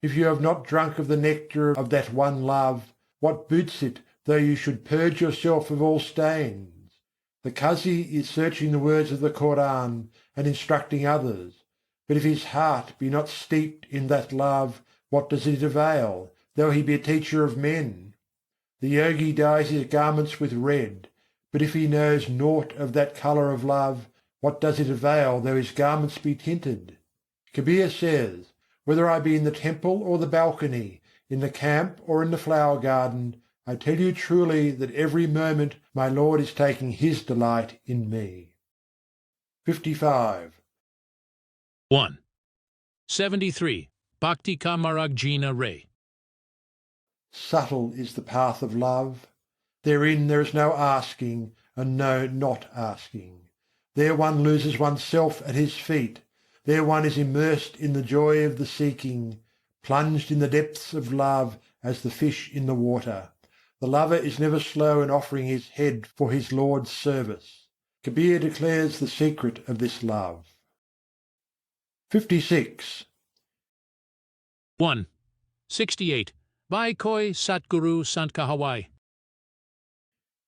If you have not drunk of the nectar of that one love, what boots it though you should purge yourself of all stains? The Qazi is searching the words of the Koran and instructing others, but if his heart be not steeped in that love, what does it avail, though he be a teacher of men? The yogi dyes his garments with red, but if he knows naught of that colour of love, what does it avail though his garments be tinted? Kabir says, whether I be in the temple or the balcony, in the camp or in the flower garden, I tell you truly that every moment my Lord is taking His delight in me. 55. 1. 73. Bhakti ka Marag Re. Subtle is the path of love. Therein there is no asking, and no not asking. There one loses oneself at His feet. There one is immersed in the joy of the seeking, plunged in the depths of love as the fish in the water. The lover is never slow in offering his head for his Lord's service. Kabir declares the secret of this love. 56. 1. 68. Vai Koi Satguru Sant Kahawai.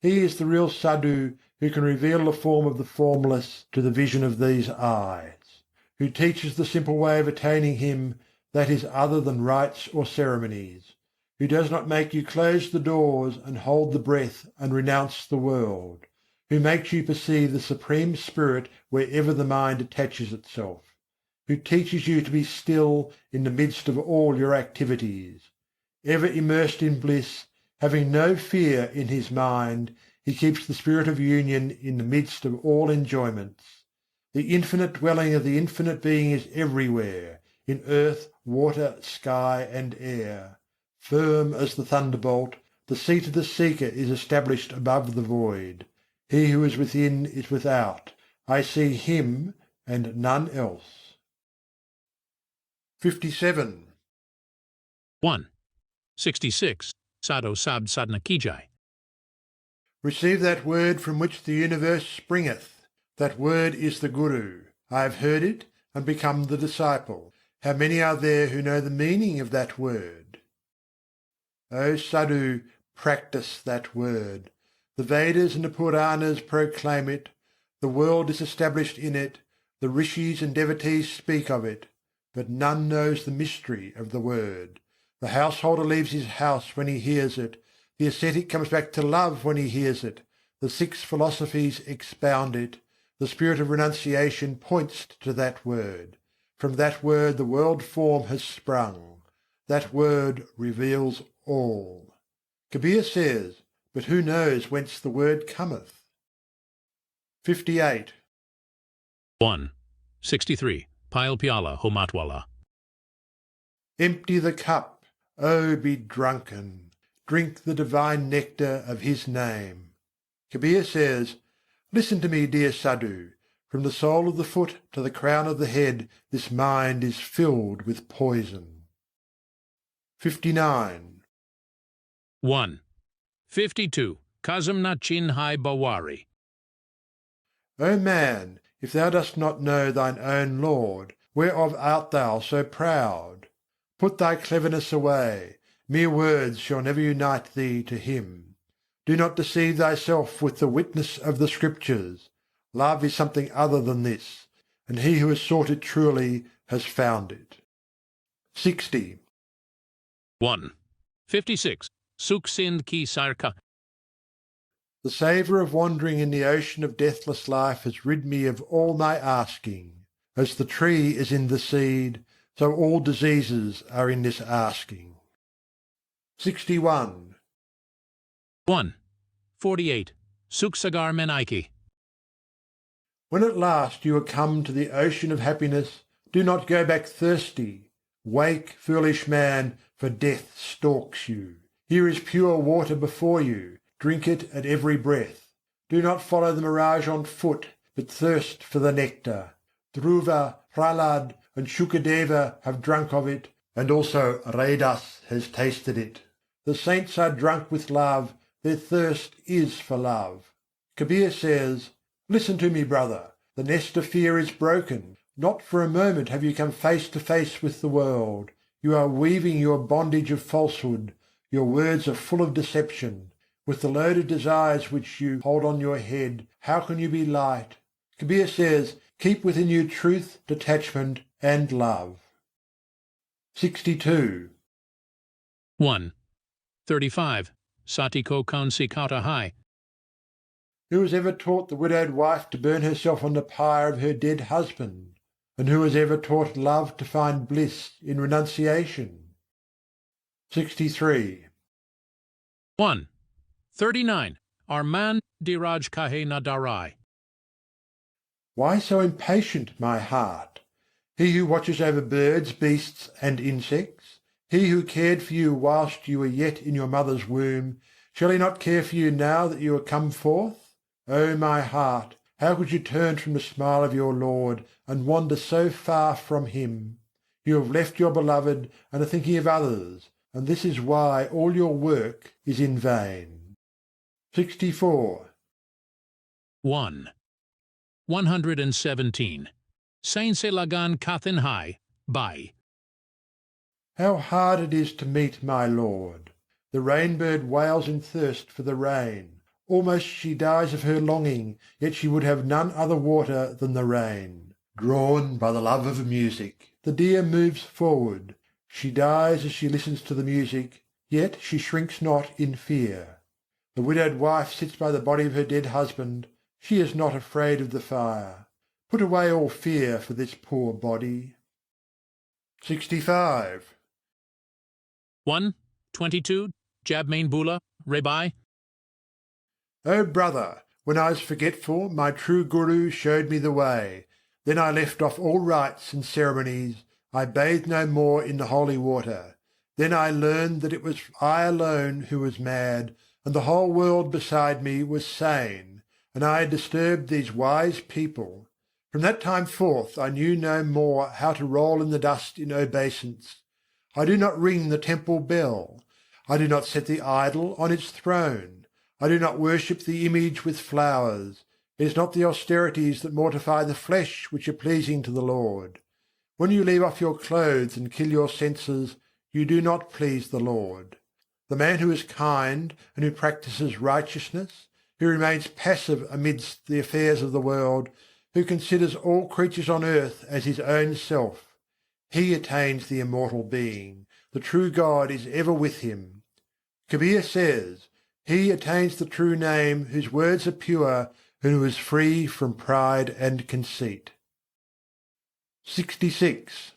He is the real sadhu who can reveal the form of the formless to the vision of these eyes, who teaches the simple way of attaining Him that is other than rites or ceremonies, who does not make you close the doors and hold the breath and renounce the world, who makes you perceive the Supreme Spirit wherever the mind attaches itself, who teaches you to be still in the midst of all your activities. Ever immersed in bliss, having no fear in his mind, he keeps the spirit of union in the midst of all enjoyments. The infinite dwelling of the infinite being is everywhere, in earth, water, sky, and air. Firm as the thunderbolt, the seat of the seeker is established above the void. He who is within is without. I see Him and none else. 57. 1. 66. Sadho Sab Sadhana Kijai. Receive that word from which the universe springeth. That word is the Guru. I have heard it and become the disciple. How many are there who know the meaning of that word? O Sadhu, practice that word. The Vedas and the Puranas proclaim it. The world is established in it. The rishis and devotees speak of it. But none knows the mystery of the word. The householder leaves his house when he hears it. The ascetic comes back to love when he hears it. The 6 philosophies expound it. The spirit of renunciation points to that word. From that word the world form has sprung. That word reveals all. Kabir says, but who knows whence the word cometh? 58. 1. 63. Pile Piala Homatwala. Empty the cup, oh be drunken. Drink the divine nectar of His name. Kabir says, listen to me, dear Sadhu. From the sole of the foot to the crown of the head, this mind is filled with poison. 59. 1. 52. Kazam Nachin Hai Bawari. O man, if thou dost not know thine own Lord, whereof art thou so proud? Put thy cleverness away. Mere words shall never unite thee to Him. Do not deceive thyself with the witness of the Scriptures. Love is something other than this, and he who has sought it truly has found it. 60. 1. 56. Sukh Sindh Ki Sarka. The savour of wandering in the ocean of deathless life has rid me of all my asking. As the tree is in the seed, so all diseases are in this asking. 61. 1. 48. Sukh Sagar Menaiki. When at last you are come to the ocean of happiness, do not go back thirsty. Wake, foolish man, for death stalks you. Here is pure water before you. Drink it at every breath. Do not follow the mirage on foot, but thirst for the nectar. Dhruva, Prahlad, and Shukadeva have drunk of it, and also Raidas has tasted it. The saints are drunk with love, their thirst is for love. Kabir says, "Listen to me, brother, the nest of fear is broken. Not for a moment have you come face to face with the world. You are weaving your bondage of falsehood, your words are full of deception. With the load of desires which you hold on your head, how can you be light?" Kabir says, "Keep within you truth, detachment, and love." 62. 1. 35. Satiko Kansi Katahai. Who has ever taught the widowed wife to burn herself on the pyre of her dead husband? And who has ever taught love to find bliss in renunciation? 63. 1. 39. Arman Diraj Kahe Nadarai. Why so impatient, my heart? He who watches over birds, beasts, and insects, he who cared for you whilst you were yet in your mother's womb, shall he not care for you now that you are come forth? O my heart, how could you turn from the smile of your Lord, and wander so far from him? You have left your beloved, and are thinking of others, and this is why all your work is in vain. 64. 1. 117. Sain se lagan kathin hai, bai. How hard it is to meet my Lord! The rainbird wails in thirst for the rain. Almost she dies of her longing, yet she would have none other water than the rain. Drawn by the love of music, the deer moves forward. She dies as she listens to the music, yet she shrinks not in fear. The widowed wife sits by the body of her dead husband. She is not afraid of the fire. Put away all fear for this poor body. 65. 1. 22. Jabmain Bula, Rebai. O brother, when I was forgetful, my true Guru showed me the way. Then I left off all rites and ceremonies. I bathed no more in the holy water. Then I learned that it was I alone who was mad, and the whole world beside me was sane, and I had disturbed these wise people. From that time forth I knew no more how to roll in the dust in obeisance. I do not ring the temple bell. I do not set the idol on its throne. I do not worship the image with flowers. It is not the austerities that mortify the flesh which are pleasing to the Lord. When you leave off your clothes and kill your senses, you do not please the Lord. The man who is kind and who practices righteousness, who remains passive amidst the affairs of the world, who considers all creatures on earth as his own self, he attains the immortal being. The true God is ever with him. Kabir says, "He attains the true name whose words are pure and who is free from pride and conceit." 66.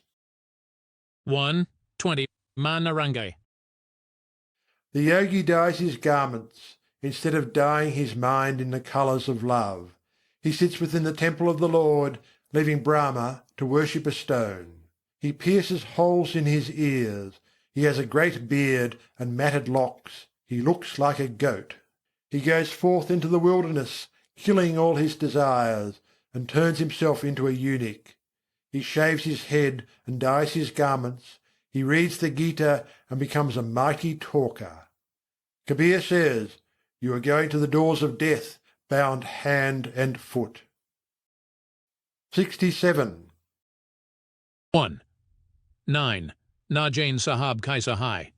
1. 20. Manarangai. The yogi dyes his garments, instead of dyeing his mind in the colours of love. He sits within the temple of the Lord, leaving Brahma to worship a stone. He pierces holes in his ears. He has a great beard and matted locks. He looks like a goat. He goes forth into the wilderness, killing all his desires, and turns himself into a eunuch. He shaves his head and dyes his garments. He reads the Gita and becomes a mighty talker. Kabir says, "You are going to the doors of death, bound hand and foot." 67. 1. 9. Najain Sahab Kaisa Hai.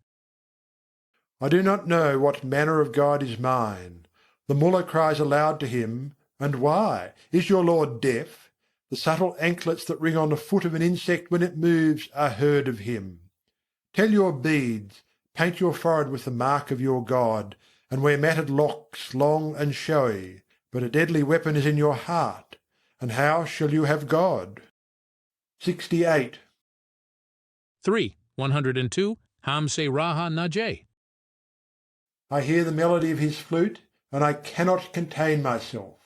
I do not know what manner of God is mine. The mullah cries aloud to him, and why? Is your Lord deaf? The subtle anklets that ring on the foot of an insect when it moves are heard of him. Tell your beads, paint your forehead with the mark of your God, and wear matted locks long and showy, but a deadly weapon is in your heart, and how shall you have God? 68. 3. 102. Hamse Raha Najeh. I hear the melody of his flute, and I cannot contain myself.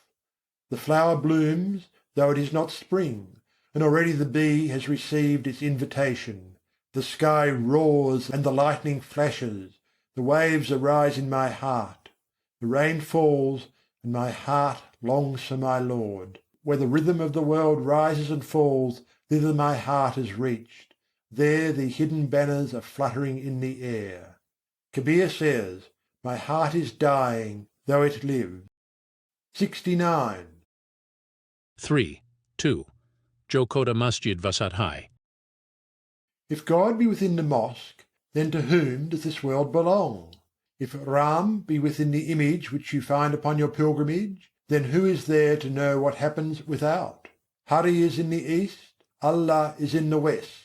The flower blooms, though it is not spring, and already the bee has received its invitation. The sky roars and the lightning flashes. The waves arise in my heart. The rain falls, and my heart longs for my Lord. Where the rhythm of the world rises and falls, thither my heart has reached. There the hidden banners are fluttering in the air. Kabir says, "My heart is dying, though it lives." 69. 3. 2. Jokota Masjid Vasat Hai. If God be within the mosque, then to whom does this world belong? If Ram be within the image which you find upon your pilgrimage, then who is there to know what happens without? Hari is in the east, Allah is in the west.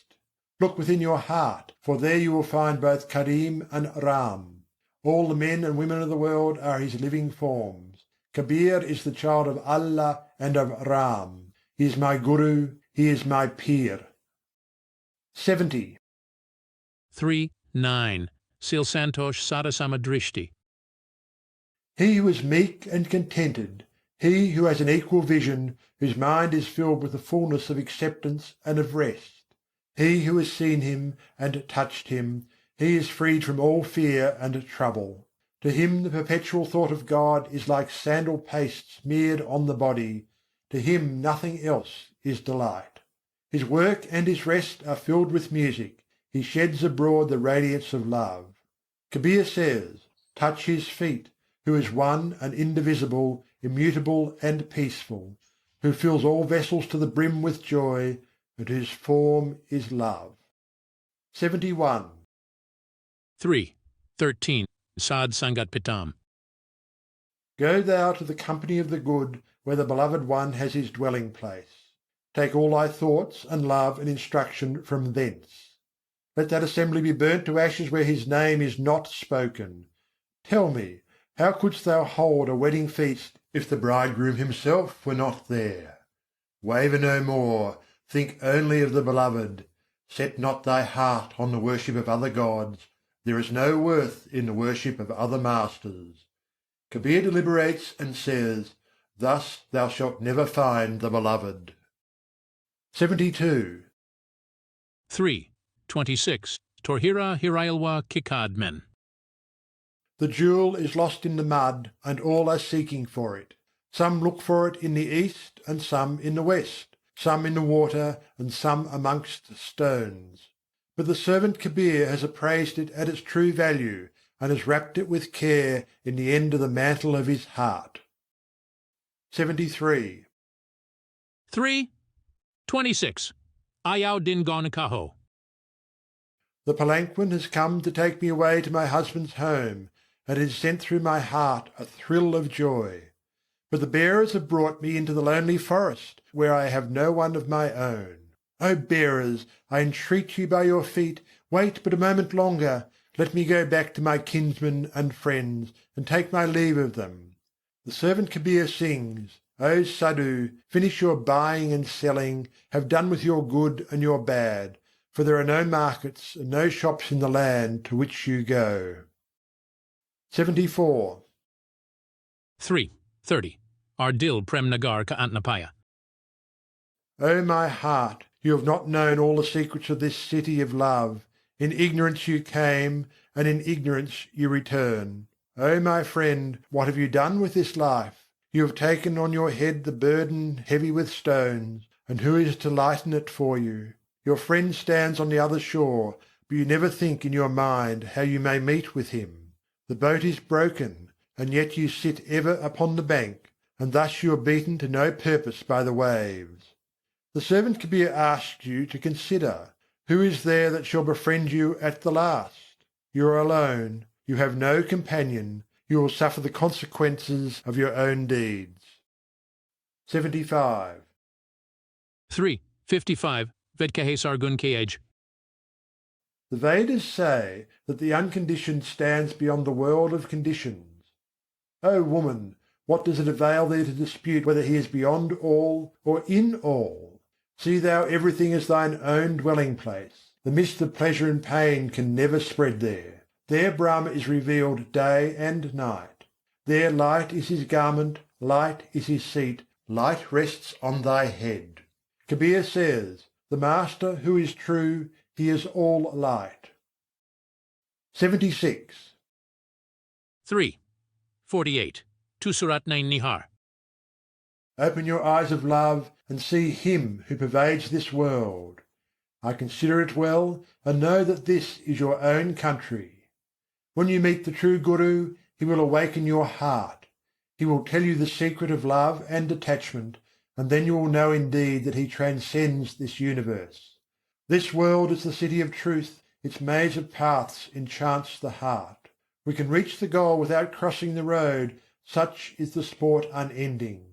Look within your heart, for there you will find both Karim and Ram. All the men and women of the world are His living forms. Kabir is the child of Allah and of Ram. He is my Guru, he is my Pir. 70. 3. 9. Sil Santosh Sadasamadrishti. He who is meek and contented, he who has an equal vision, whose mind is filled with the fullness of acceptance and of rest. He who has seen Him and touched Him, he is freed from all fear and trouble. To him the perpetual thought of God is like sandal paste smeared on the body. To him nothing else is delight. His work and his rest are filled with music. He sheds abroad the radiance of love. Kabir says, "Touch his feet, who is one and indivisible, immutable and peaceful, who fills all vessels to the brim with joy, and whose form is love." 71. 3. 13. Sad Sangat Pitam. Go thou to the company of the good, where the beloved one has his dwelling place. Take all thy thoughts and love and instruction from thence. Let that assembly be burnt to ashes where his name is not spoken. Tell me, how couldst thou hold a wedding feast if the bridegroom himself were not there? Waver no more, think only of the beloved. Set not thy heart on the worship of other gods. There is no worth in the worship of other masters. Kabir deliberates and says, "Thus thou shalt never find the beloved." 72. 3. 26. Torhira Hirailwa Kikadmen. The jewel is lost in the mud, and all are seeking for it. Some look for it in the east, and some in the west, some in the water, and some amongst stones. But the servant Kabir has appraised it at its true value, and has wrapped it with care in the end of the mantle of his heart. 73. 3. 26. Ayau Din Gonakaho. The palanquin has come to take me away to my husband's home, and it has sent through my heart a thrill of joy. But the bearers have brought me into the lonely forest, where I have no one of my own. O bearers, I entreat you by your feet, wait but a moment longer. Let me go back to my kinsmen and friends, and take my leave of them. The servant Kabir sings, "O Sadhu, finish your buying and selling, have done with your good and your bad, for there are no markets and no shops in the land to which you go." 74. 3. 30. Ardil Prem Nagar Ka Antnapaya. O my heart, you have not known all the secrets of this city of love. In ignorance you came, and in ignorance you return. O my friend, what have you done with this life? You have taken on your head the burden heavy with stones, and who is to lighten it for you? Your friend stands on the other shore, but you never think in your mind how you may meet with him. The boat is broken, and yet you sit ever upon the bank, and thus you are beaten to no purpose by the waves. The servant Kabir asks you to consider, who is there that shall befriend you at the last? You are alone, you have no companion, you will suffer the consequences of your own deeds. 75. 3. 55. Vedkahe Sargun Kej. The Vedas say that the unconditioned stands beyond the world of conditions. O woman, what does it avail thee to dispute whether he is beyond all or in all? See thou everything as thine own dwelling place. The mist of pleasure and pain can never spread there. There Brahma is revealed day and night. There light is his garment, light is his seat, light rests on thy head. Kabir says, "The Master who is true, he is all light." 76. 3. 48. Tusurat Nain Nihar. Open your eyes of love and see Him who pervades this world. I consider it well, and know that this is your own country. When you meet the true Guru, he will awaken your heart. He will tell you the secret of love and detachment, and then you will know indeed that he transcends this universe. This world is the city of truth, its maze of paths enchants the heart. We can reach the goal without crossing the road, such is the sport unending.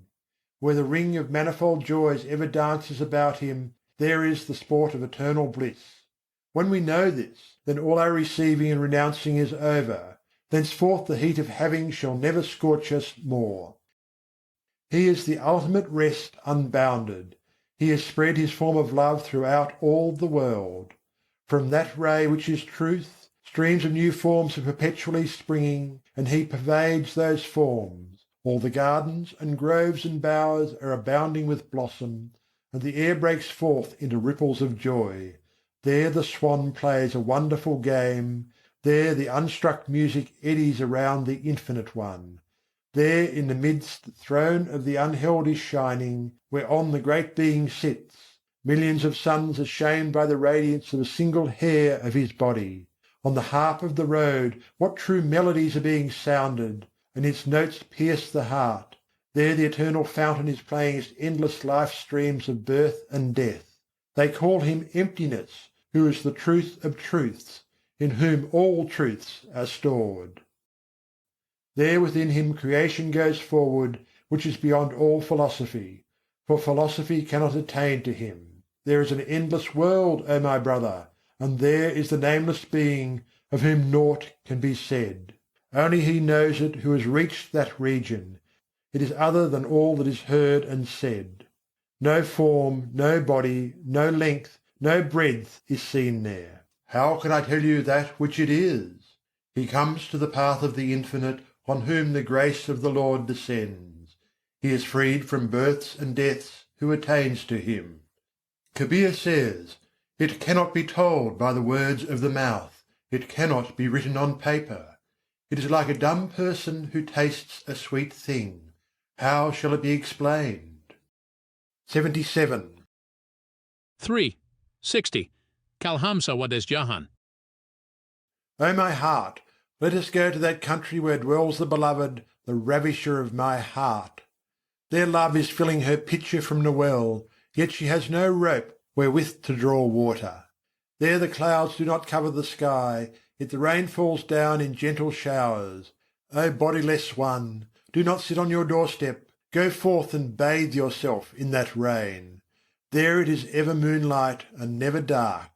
Where the ring of manifold joys ever dances about him, there is the sport of eternal bliss. When we know this, then all our receiving and renouncing is over. Thenceforth the heat of having shall never scorch us more. He is the ultimate rest unbounded. He has spread his form of love throughout all the world. From that ray which is truth, streams of new forms are perpetually springing, and he pervades those forms. All the gardens and groves and bowers are abounding with blossom, and the air breaks forth into ripples of joy. There the swan plays a wonderful game, there the unstruck music eddies around the Infinite One. There in the midst the throne of the Unheld is shining, whereon the Great Being sits. Millions of suns are shamed by the radiance of a single hair of his body. On the harp of the road what true melodies are being sounded, and its notes pierce the heart. There the eternal fountain is playing its endless life streams of birth and death. They call him Emptiness, who is the truth of truths, in whom all truths are stored. There within him creation goes forward, which is beyond all philosophy, for philosophy cannot attain to him. There is an endless world, O my brother, and there is the nameless Being, of whom naught can be said. Only he knows it who has reached that region. It is other than all that is heard and said. No form, no body, no length, no breadth is seen there. How can I tell you that which it is? He comes to the path of the Infinite, on whom the grace of the Lord descends. He is freed from births and deaths who attains to him. Kabîr says, "It cannot be told by the words of the mouth, it cannot be written on paper. It is like a dumb person who tastes a sweet thing. How shall it be explained?" 77. 3. 60. Kalhamsa Wades Jahan. O my heart, let us go to that country where dwells the beloved, the ravisher of my heart. There love is filling her pitcher from the well, yet she has no rope wherewith to draw water. There the clouds do not cover the sky, yet the rain falls down in gentle showers. O bodiless one, do not sit on your doorstep, go forth and bathe yourself in that rain. There it is ever moonlight and never dark.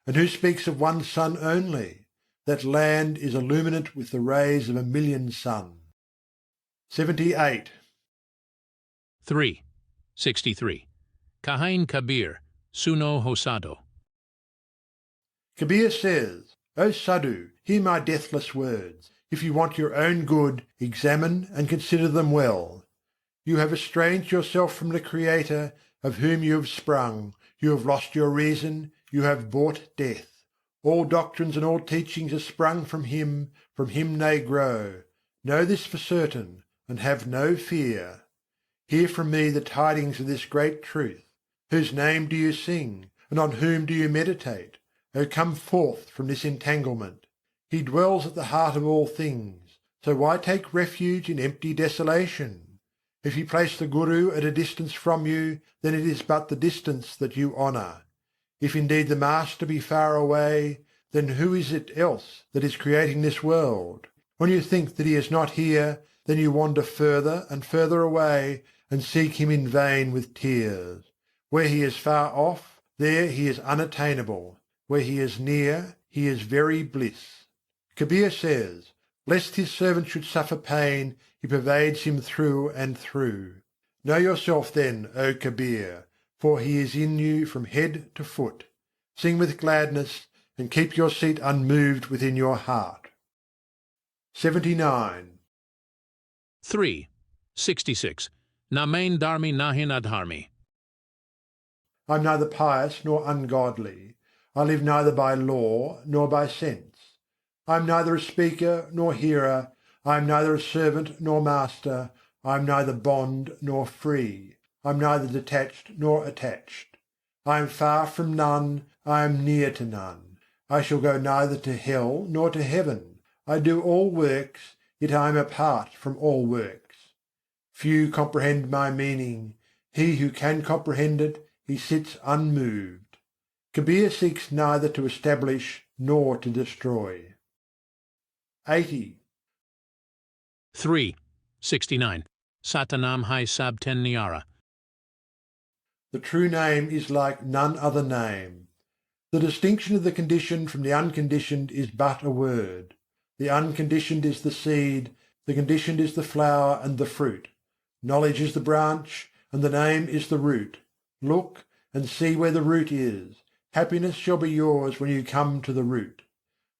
And who speaks of one sun only? That land is illuminate with the rays of 1,000,000 suns. 78. 3. 63. Kahain Kabir, Suno Hosado. Kabir says, "O Sadhu, hear my deathless words. If you want your own good, examine and consider them well. You have estranged yourself from the Creator, of whom you have sprung. You have lost your reason, you have bought death. All doctrines and all teachings are sprung from him they grow. Know this for certain, and have no fear. Hear from me the tidings of this great truth. Whose name do you sing, and on whom do you meditate? O come forth from this entanglement. He dwells at the heart of all things, so why take refuge in empty desolation? If you place the Guru at a distance from you, then it is but the distance that you honour. If indeed the Master be far away, then who is it else that is creating this world? When you think that he is not here, then you wander further and further away, and seek him in vain with tears. Where he is far off, there he is unattainable. Where he is near, he is very bliss. Kabir says, "Lest his servant should suffer pain, he pervades him through and through." Know yourself then, O Kabir, for he is in you from head to foot. Sing with gladness, and keep your seat unmoved within your heart. 79. 3. 66. Namain Dharmi Nahin Adharmi. I am neither pious nor ungodly. I live neither by law nor by sense. I am neither a speaker nor hearer. I am neither a servant nor master. I am neither bond nor free. I am neither detached nor attached. I am far from none, I am near to none. I shall go neither to hell nor to heaven. I do all works, yet I am apart from all works. Few comprehend my meaning. He who can comprehend it, he sits unmoved. Kabir seeks neither to establish nor to destroy. 80. 3. 69. Satanam hai sab ten niara. The true name is like none other name. The distinction of the conditioned from the unconditioned is but a word. The unconditioned is the seed, the conditioned is the flower and the fruit. Knowledge is the branch, and the name is the root. Look and see where the root is. Happiness shall be yours when you come to the root.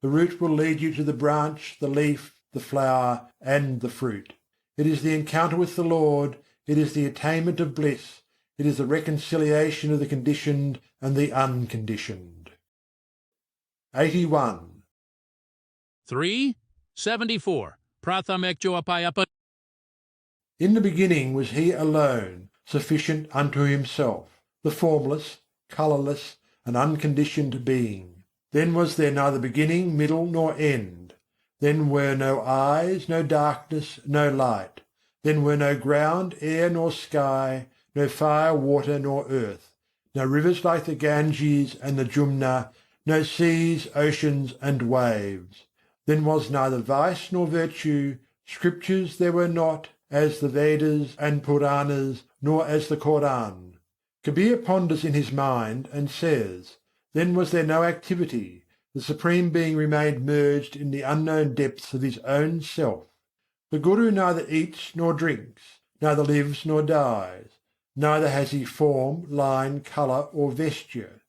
The root will lead you to the branch, the leaf, the flower, and the fruit. It is the encounter with the Lord, it is the attainment of bliss, it is the reconciliation of the conditioned and the unconditioned. 81. 3. 74. Prathamek joapayapa. In the beginning was he alone, sufficient unto himself, the formless, colourless, and unconditioned being. Then was there neither beginning, middle, nor end. Then were no eyes, no darkness, no light. Then were no ground, air, nor sky, no fire, water, nor earth, no rivers like the Ganges and the Jumna, no seas, oceans, and waves. Then was neither vice nor virtue, scriptures there were not, as the Vedas and Puranas, nor as the Koran. Kabir ponders in his mind and says, then was there no activity, the Supreme Being remained merged in the unknown depths of his own self. The Guru neither eats nor drinks, neither lives nor dies, neither has he form, line, colour, or vesture.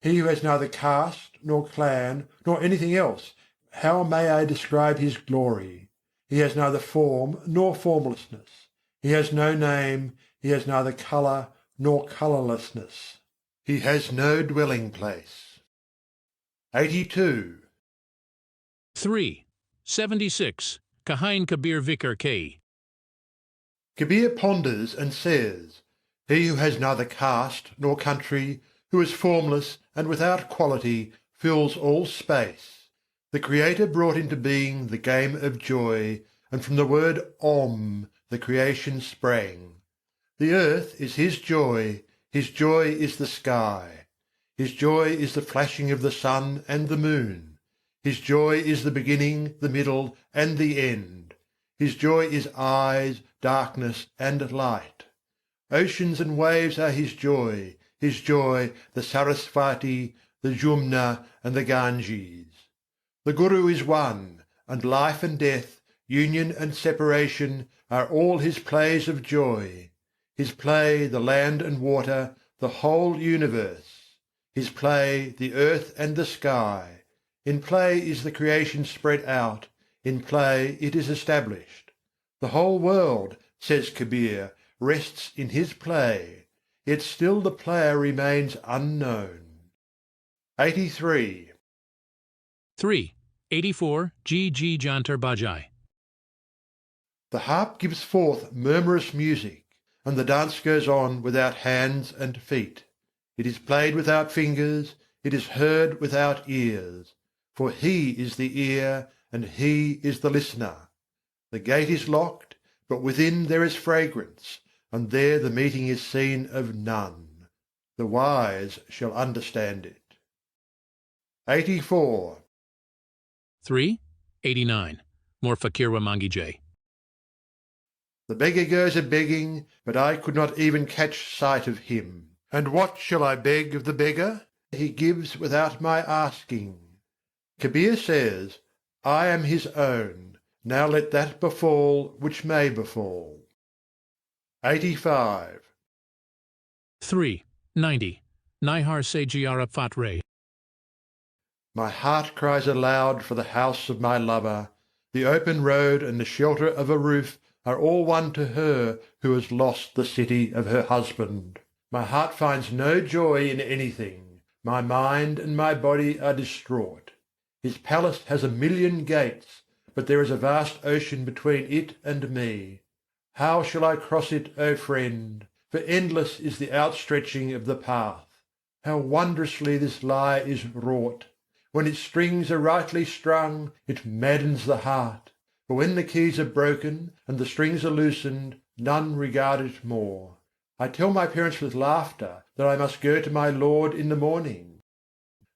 He who has neither caste, nor clan, nor anything else, how may I describe his glory? He has neither form nor formlessness. He has no name, he has neither colour nor colourlessness. He has no dwelling place. 82. 3. 76. Kahain Kabir Vikar K. Kabir ponders and says, he who has neither caste nor country, who is formless and without quality, fills all space. The Creator brought into being the game of joy, and from the word Om the creation sprang. The earth is His joy is the sky. His joy is the flashing of the sun and the moon. His joy is the beginning, the middle, and the end. His joy is eyes, darkness, and light. Oceans and waves are His joy, the Sarasvati, the Jumna, and the Ganges. The Guru is one, and life and death, union and separation, are all His plays of joy. His play, the land and water, the whole universe. His play, the earth and the sky. In play is the creation spread out, in play it is established. The whole world, says Kabir, rests in His play, yet still the player remains unknown. 83. 3. 84. G. G. Jantar Bajai. The harp gives forth murmurous music, and the dance goes on without hands and feet. It is played without fingers, it is heard without ears. For He is the ear, and He is the listener. The gate is locked, but within there is fragrance, and there the meeting is seen of none. The wise shall understand it. 84. 3. 89. More Fakirwa Mangijay. The beggar goes a begging, but I could not even catch sight of him. And what shall I beg of the beggar? He gives without my asking. Kabir says, I am his own. Now let that befall which may befall. 85. 3. 90. Nihar Se Giara Fatre. My heart cries aloud for the house of my lover. The open road and the shelter of a roof are all one to her who has lost the city of her husband. My heart finds no joy in anything. My mind and my body are distraught. His palace has 1,000,000 gates, but there is a vast ocean between it and me. How shall I cross it, O friend? For endless is the outstretching of the path. How wondrously this lie is wrought! When its strings are rightly strung, it maddens the heart. But when the keys are broken and the strings are loosened, none regard it more. I tell my parents with laughter that I must go to my Lord in the morning.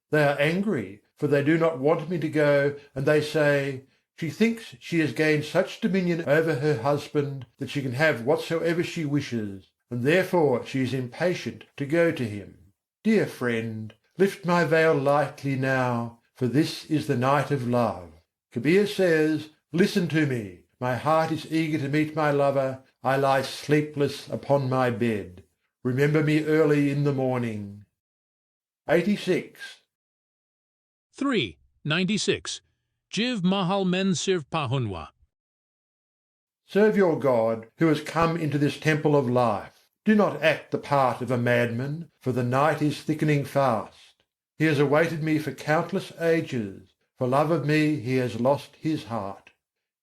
They are angry, for they do not want me to go, and they say, "She thinks she has gained such dominion over her husband that she can have whatsoever she wishes, and therefore she is impatient to go to him." Dear friend, lift my veil lightly now, for this is the night of love. Kabîr says, "Listen to me, my heart is eager to meet my lover, I lie sleepless upon my bed. Remember me early in the morning." 86. 3. 96. Jiv Mahal Men Sirv Pahunwa. Serve your God, who has come into this temple of life. Do not act the part of a madman, for the night is thickening fast. He has awaited me for countless ages. For love of me he has lost his heart.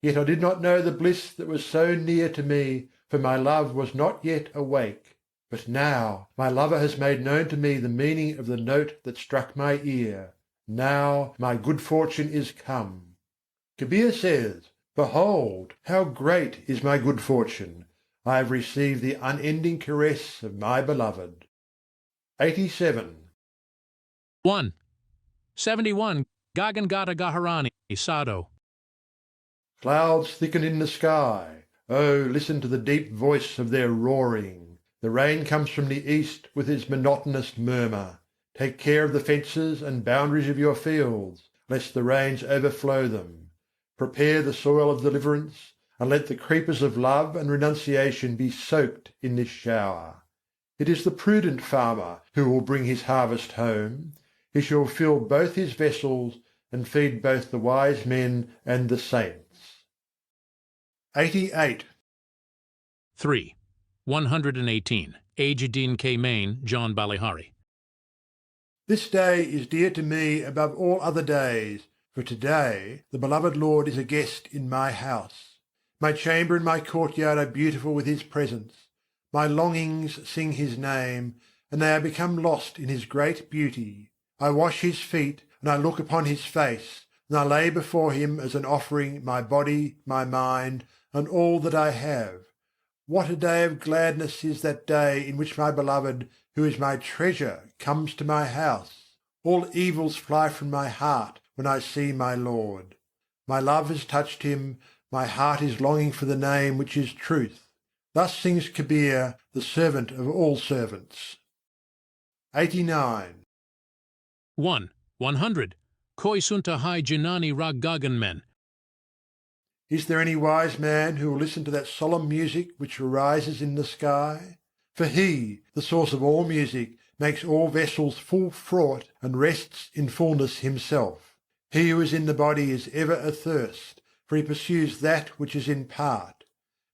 Yet I did not know the bliss that was so near to me, for my love was not yet awake. But now my lover has made known to me the meaning of the note that struck my ear. Now my good fortune is come. Kabîr says, "Behold, how great is my good fortune! I have received the unending caress of my beloved." 87. 1. 71. Gagan Gata Gaharani, Sado. Clouds thicken in the sky. Oh, listen to the deep voice of their roaring. The rain comes from the east with its monotonous murmur. Take care of the fences and boundaries of your fields, lest the rains overflow them. Prepare the soil of deliverance, and let the creepers of love and renunciation be soaked in this shower. It is the prudent farmer who will bring his harvest home. He shall fill both his vessels and feed both the wise men and the saints. 88. 3. 118. Ajuddin K. Main, John Balihari. This day is dear to me above all other days, for today the beloved Lord is a guest in my house. My chamber and my courtyard are beautiful with his presence. My longings sing his name, and they are become lost in his great beauty. I wash his feet, and I look upon his face, and I lay before him as an offering my body, my mind, and all that I have. What a day of gladness is that day in which my beloved, who is my treasure, comes to my house! All evils fly from my heart when I see my Lord. My love has touched him, my heart is longing for the name which is truth. Thus sings Kabîr, the servant of all servants. 89. 1. 100. Koi Sunta Hai Jinani Rag Gagan Men. Is there any wise man who will listen to that solemn music which arises in the sky? For he, the source of all music, makes all vessels full fraught and rests in fullness himself. He who is in the body is ever athirst, for he pursues that which is in part.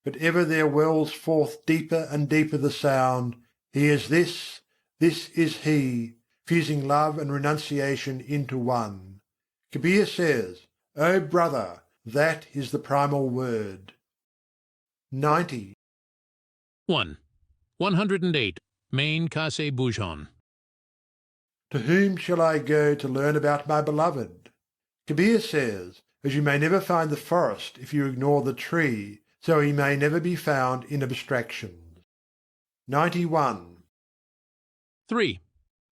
But ever there wells forth deeper and deeper the sound, "He is this, this is he," fusing love and renunciation into one. Kabîr says, "O brother, that is the primal word." 90. 1. 108. Main Kase Bujon. To whom shall I go to learn about my beloved? Kabîr says, as you may never find the forest if you ignore the tree, so he may never be found in abstractions. 91. 3.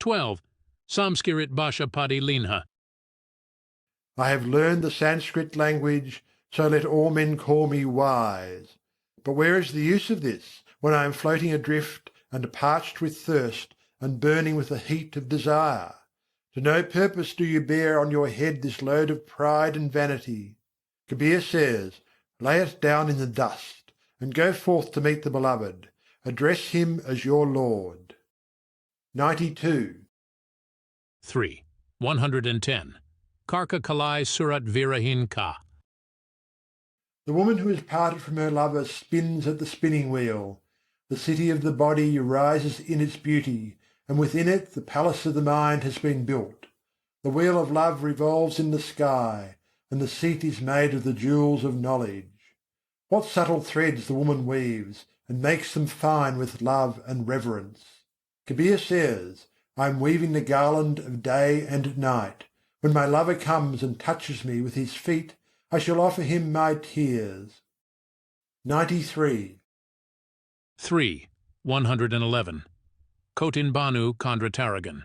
12. Samskirit Bhasha Padi Linha. I have learned the Sanskrit language, so let all men call me wise. But where is the use of this, when I am floating adrift, and parched with thirst, and burning with the heat of desire? To no purpose do you bear on your head this load of pride and vanity. Kabîr says, "Lay it down in the dust, and go forth to meet the beloved. Address him as your Lord." 92. 3. 110. Karka Kalai Surat Virahin Ka. The woman who is parted from her lover spins at the spinning wheel. The city of the body rises in its beauty, and within it the palace of the mind has been built. The wheel of love revolves in the sky, and the seat is made of the jewels of knowledge. What subtle threads the woman weaves, and makes them fine with love and reverence! Kabîr says, "I am weaving the garland of day and night. When my lover comes and touches me with his feet, I shall offer him my tears. 93. 3. 111. Kotin Banu Kondratarragan.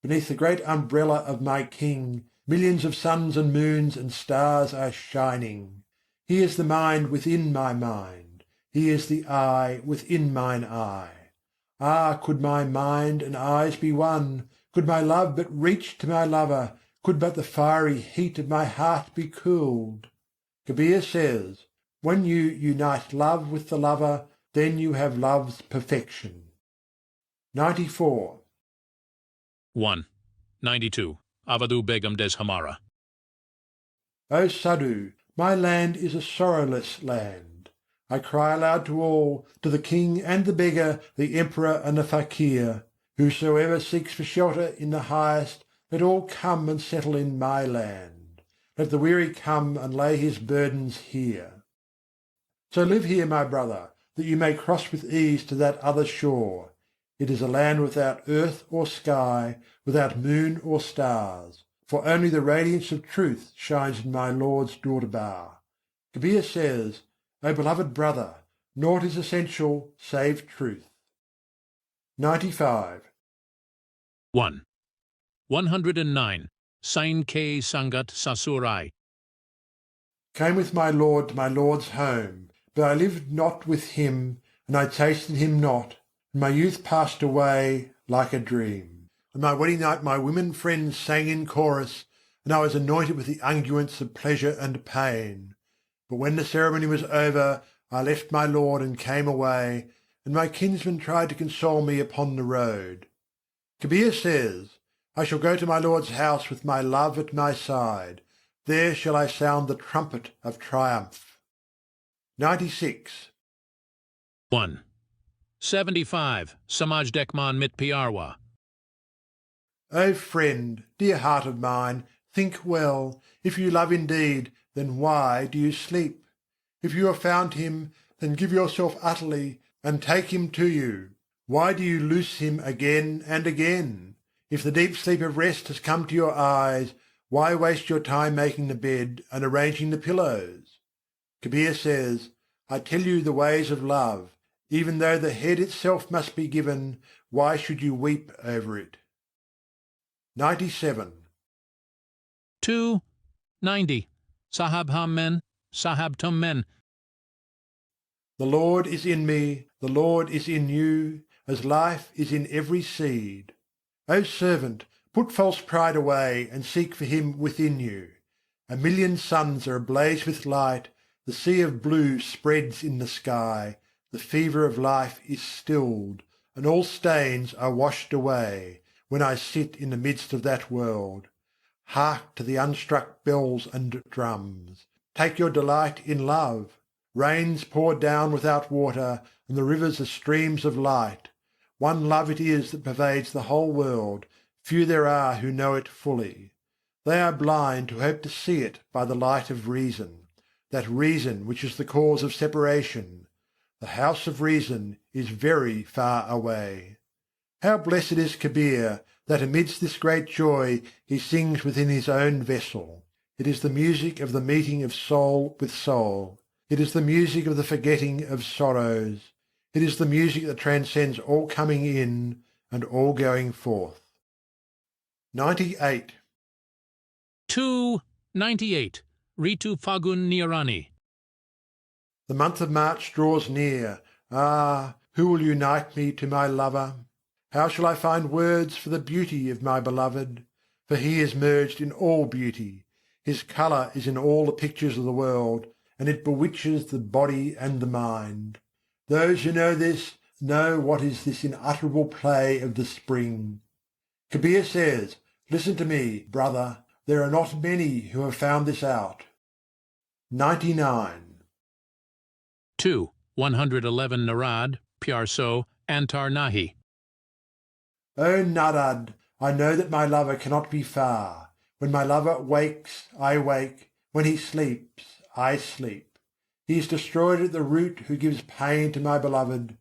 Beneath the great umbrella of my king, millions of suns and moons and stars are shining. He is the mind within my mind. He is the eye within mine eye. Ah, could my mind and eyes be one! Could my love but reach to my lover! Could but the fiery heat of my heart be cooled! Kabîr says, when you unite love with the lover, then you have love's perfection. 94. 1. 92. Avadu Begum Des Hamara. O Sadhu, my land is a sorrowless land. I cry aloud to all, to the king and the beggar, the emperor and the fakir. Whosoever seeks for shelter in the highest, let all come and settle in my land. Let the weary come and lay his burdens here. So live here, my brother, that you may cross with ease to that other shore. It is a land without earth or sky, without moon or stars, for only the radiance of truth shines in my Lord's Durbar. Kabîr says, O beloved brother, naught is essential save truth. 95. 1. 109. Sain K. Sangat Sasurai. Came with my Lord to my Lord's home, but I lived not with him, and I tasted him not, and my youth passed away like a dream. On my wedding night my women friends sang in chorus, and I was anointed with the unguents of pleasure and pain. But when the ceremony was over, I left my Lord and came away, and my kinsmen tried to console me upon the road. Kabîr says, I shall go to my Lord's house with my love at my side. There shall I sound the trumpet of triumph. 96. 1. 75. Samaj Dekman Mit Piarwa. O friend, dear heart of mine, think well. If you love indeed, then why do you sleep? If you have found him, then give yourself utterly, and take him to you. Why do you loose him again and again? If the deep sleep of rest has come to your eyes, why waste your time making the bed and arranging the pillows? Kabîr says, I tell you the ways of love. Even though the head itself must be given, why should you weep over it? 97. 2. 90. Sahab Ham Men, Sahab Tum Men. The Lord is in me, the Lord is in you, as life is in every seed. O servant, put false pride away and seek for him within you. A million suns are ablaze with light, the sea of blue spreads in the sky, the fever of life is stilled, and all stains are washed away, when I sit in the midst of that world. Hark to the unstruck bells and drums. Take your delight in love. Rains pour down without water, and the rivers are streams of light. One love it is that pervades the whole world. Few there are who know it fully. They are blind who hope to see it by the light of reason, that reason which is the cause of separation. The house of reason is very far away. How blessed is Kabîr, that amidst this great joy he sings within his own vessel. It is the music of the meeting of soul with soul. It is the music of the forgetting of sorrows. It is the music that transcends all coming in and all going forth. 98. 2. 98. Ritu Fagun Nirani. The month of March draws near. Ah, who will unite me to my lover? How shall I find words for the beauty of my beloved? For he is merged in all beauty. His colour is in all the pictures of the world, and it bewitches the body and the mind. Those who know this know what is this unutterable play of the spring. Kabîr says, listen to me, brother, there are not many who have found this out. 99. 2. 111 Narad, Pyarso, Antar Nahi. O Narad, I know that my lover cannot be far. When my lover wakes, I wake. When he sleeps, I sleep. He is destroyed at the root who gives pain to my beloved.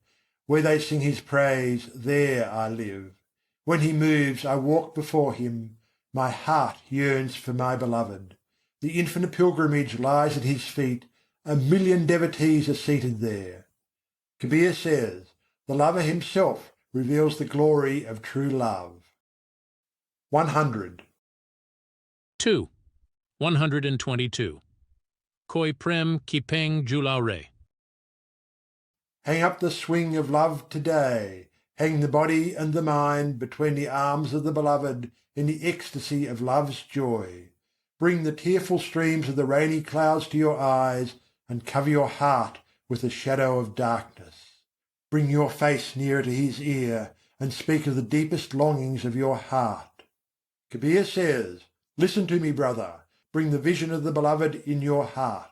Where they sing his praise, there I live. When he moves, I walk before him. My heart yearns for my beloved. The infinite pilgrimage lies at his feet, 1,000,000 devotees are seated there. Kabir says, the lover himself reveals the glory of true love. 100. 2. 122. Koi prem kipeng julaure. Hang up the swing of love today. Hang the body and the mind between the arms of the beloved in the ecstasy of love's joy. Bring the tearful streams of the rainy clouds to your eyes and cover your heart with the shadow of darkness. Bring your face nearer to his ear and speak of the deepest longings of your heart. Kabir says, listen to me, brother. Bring the vision of the beloved in your heart.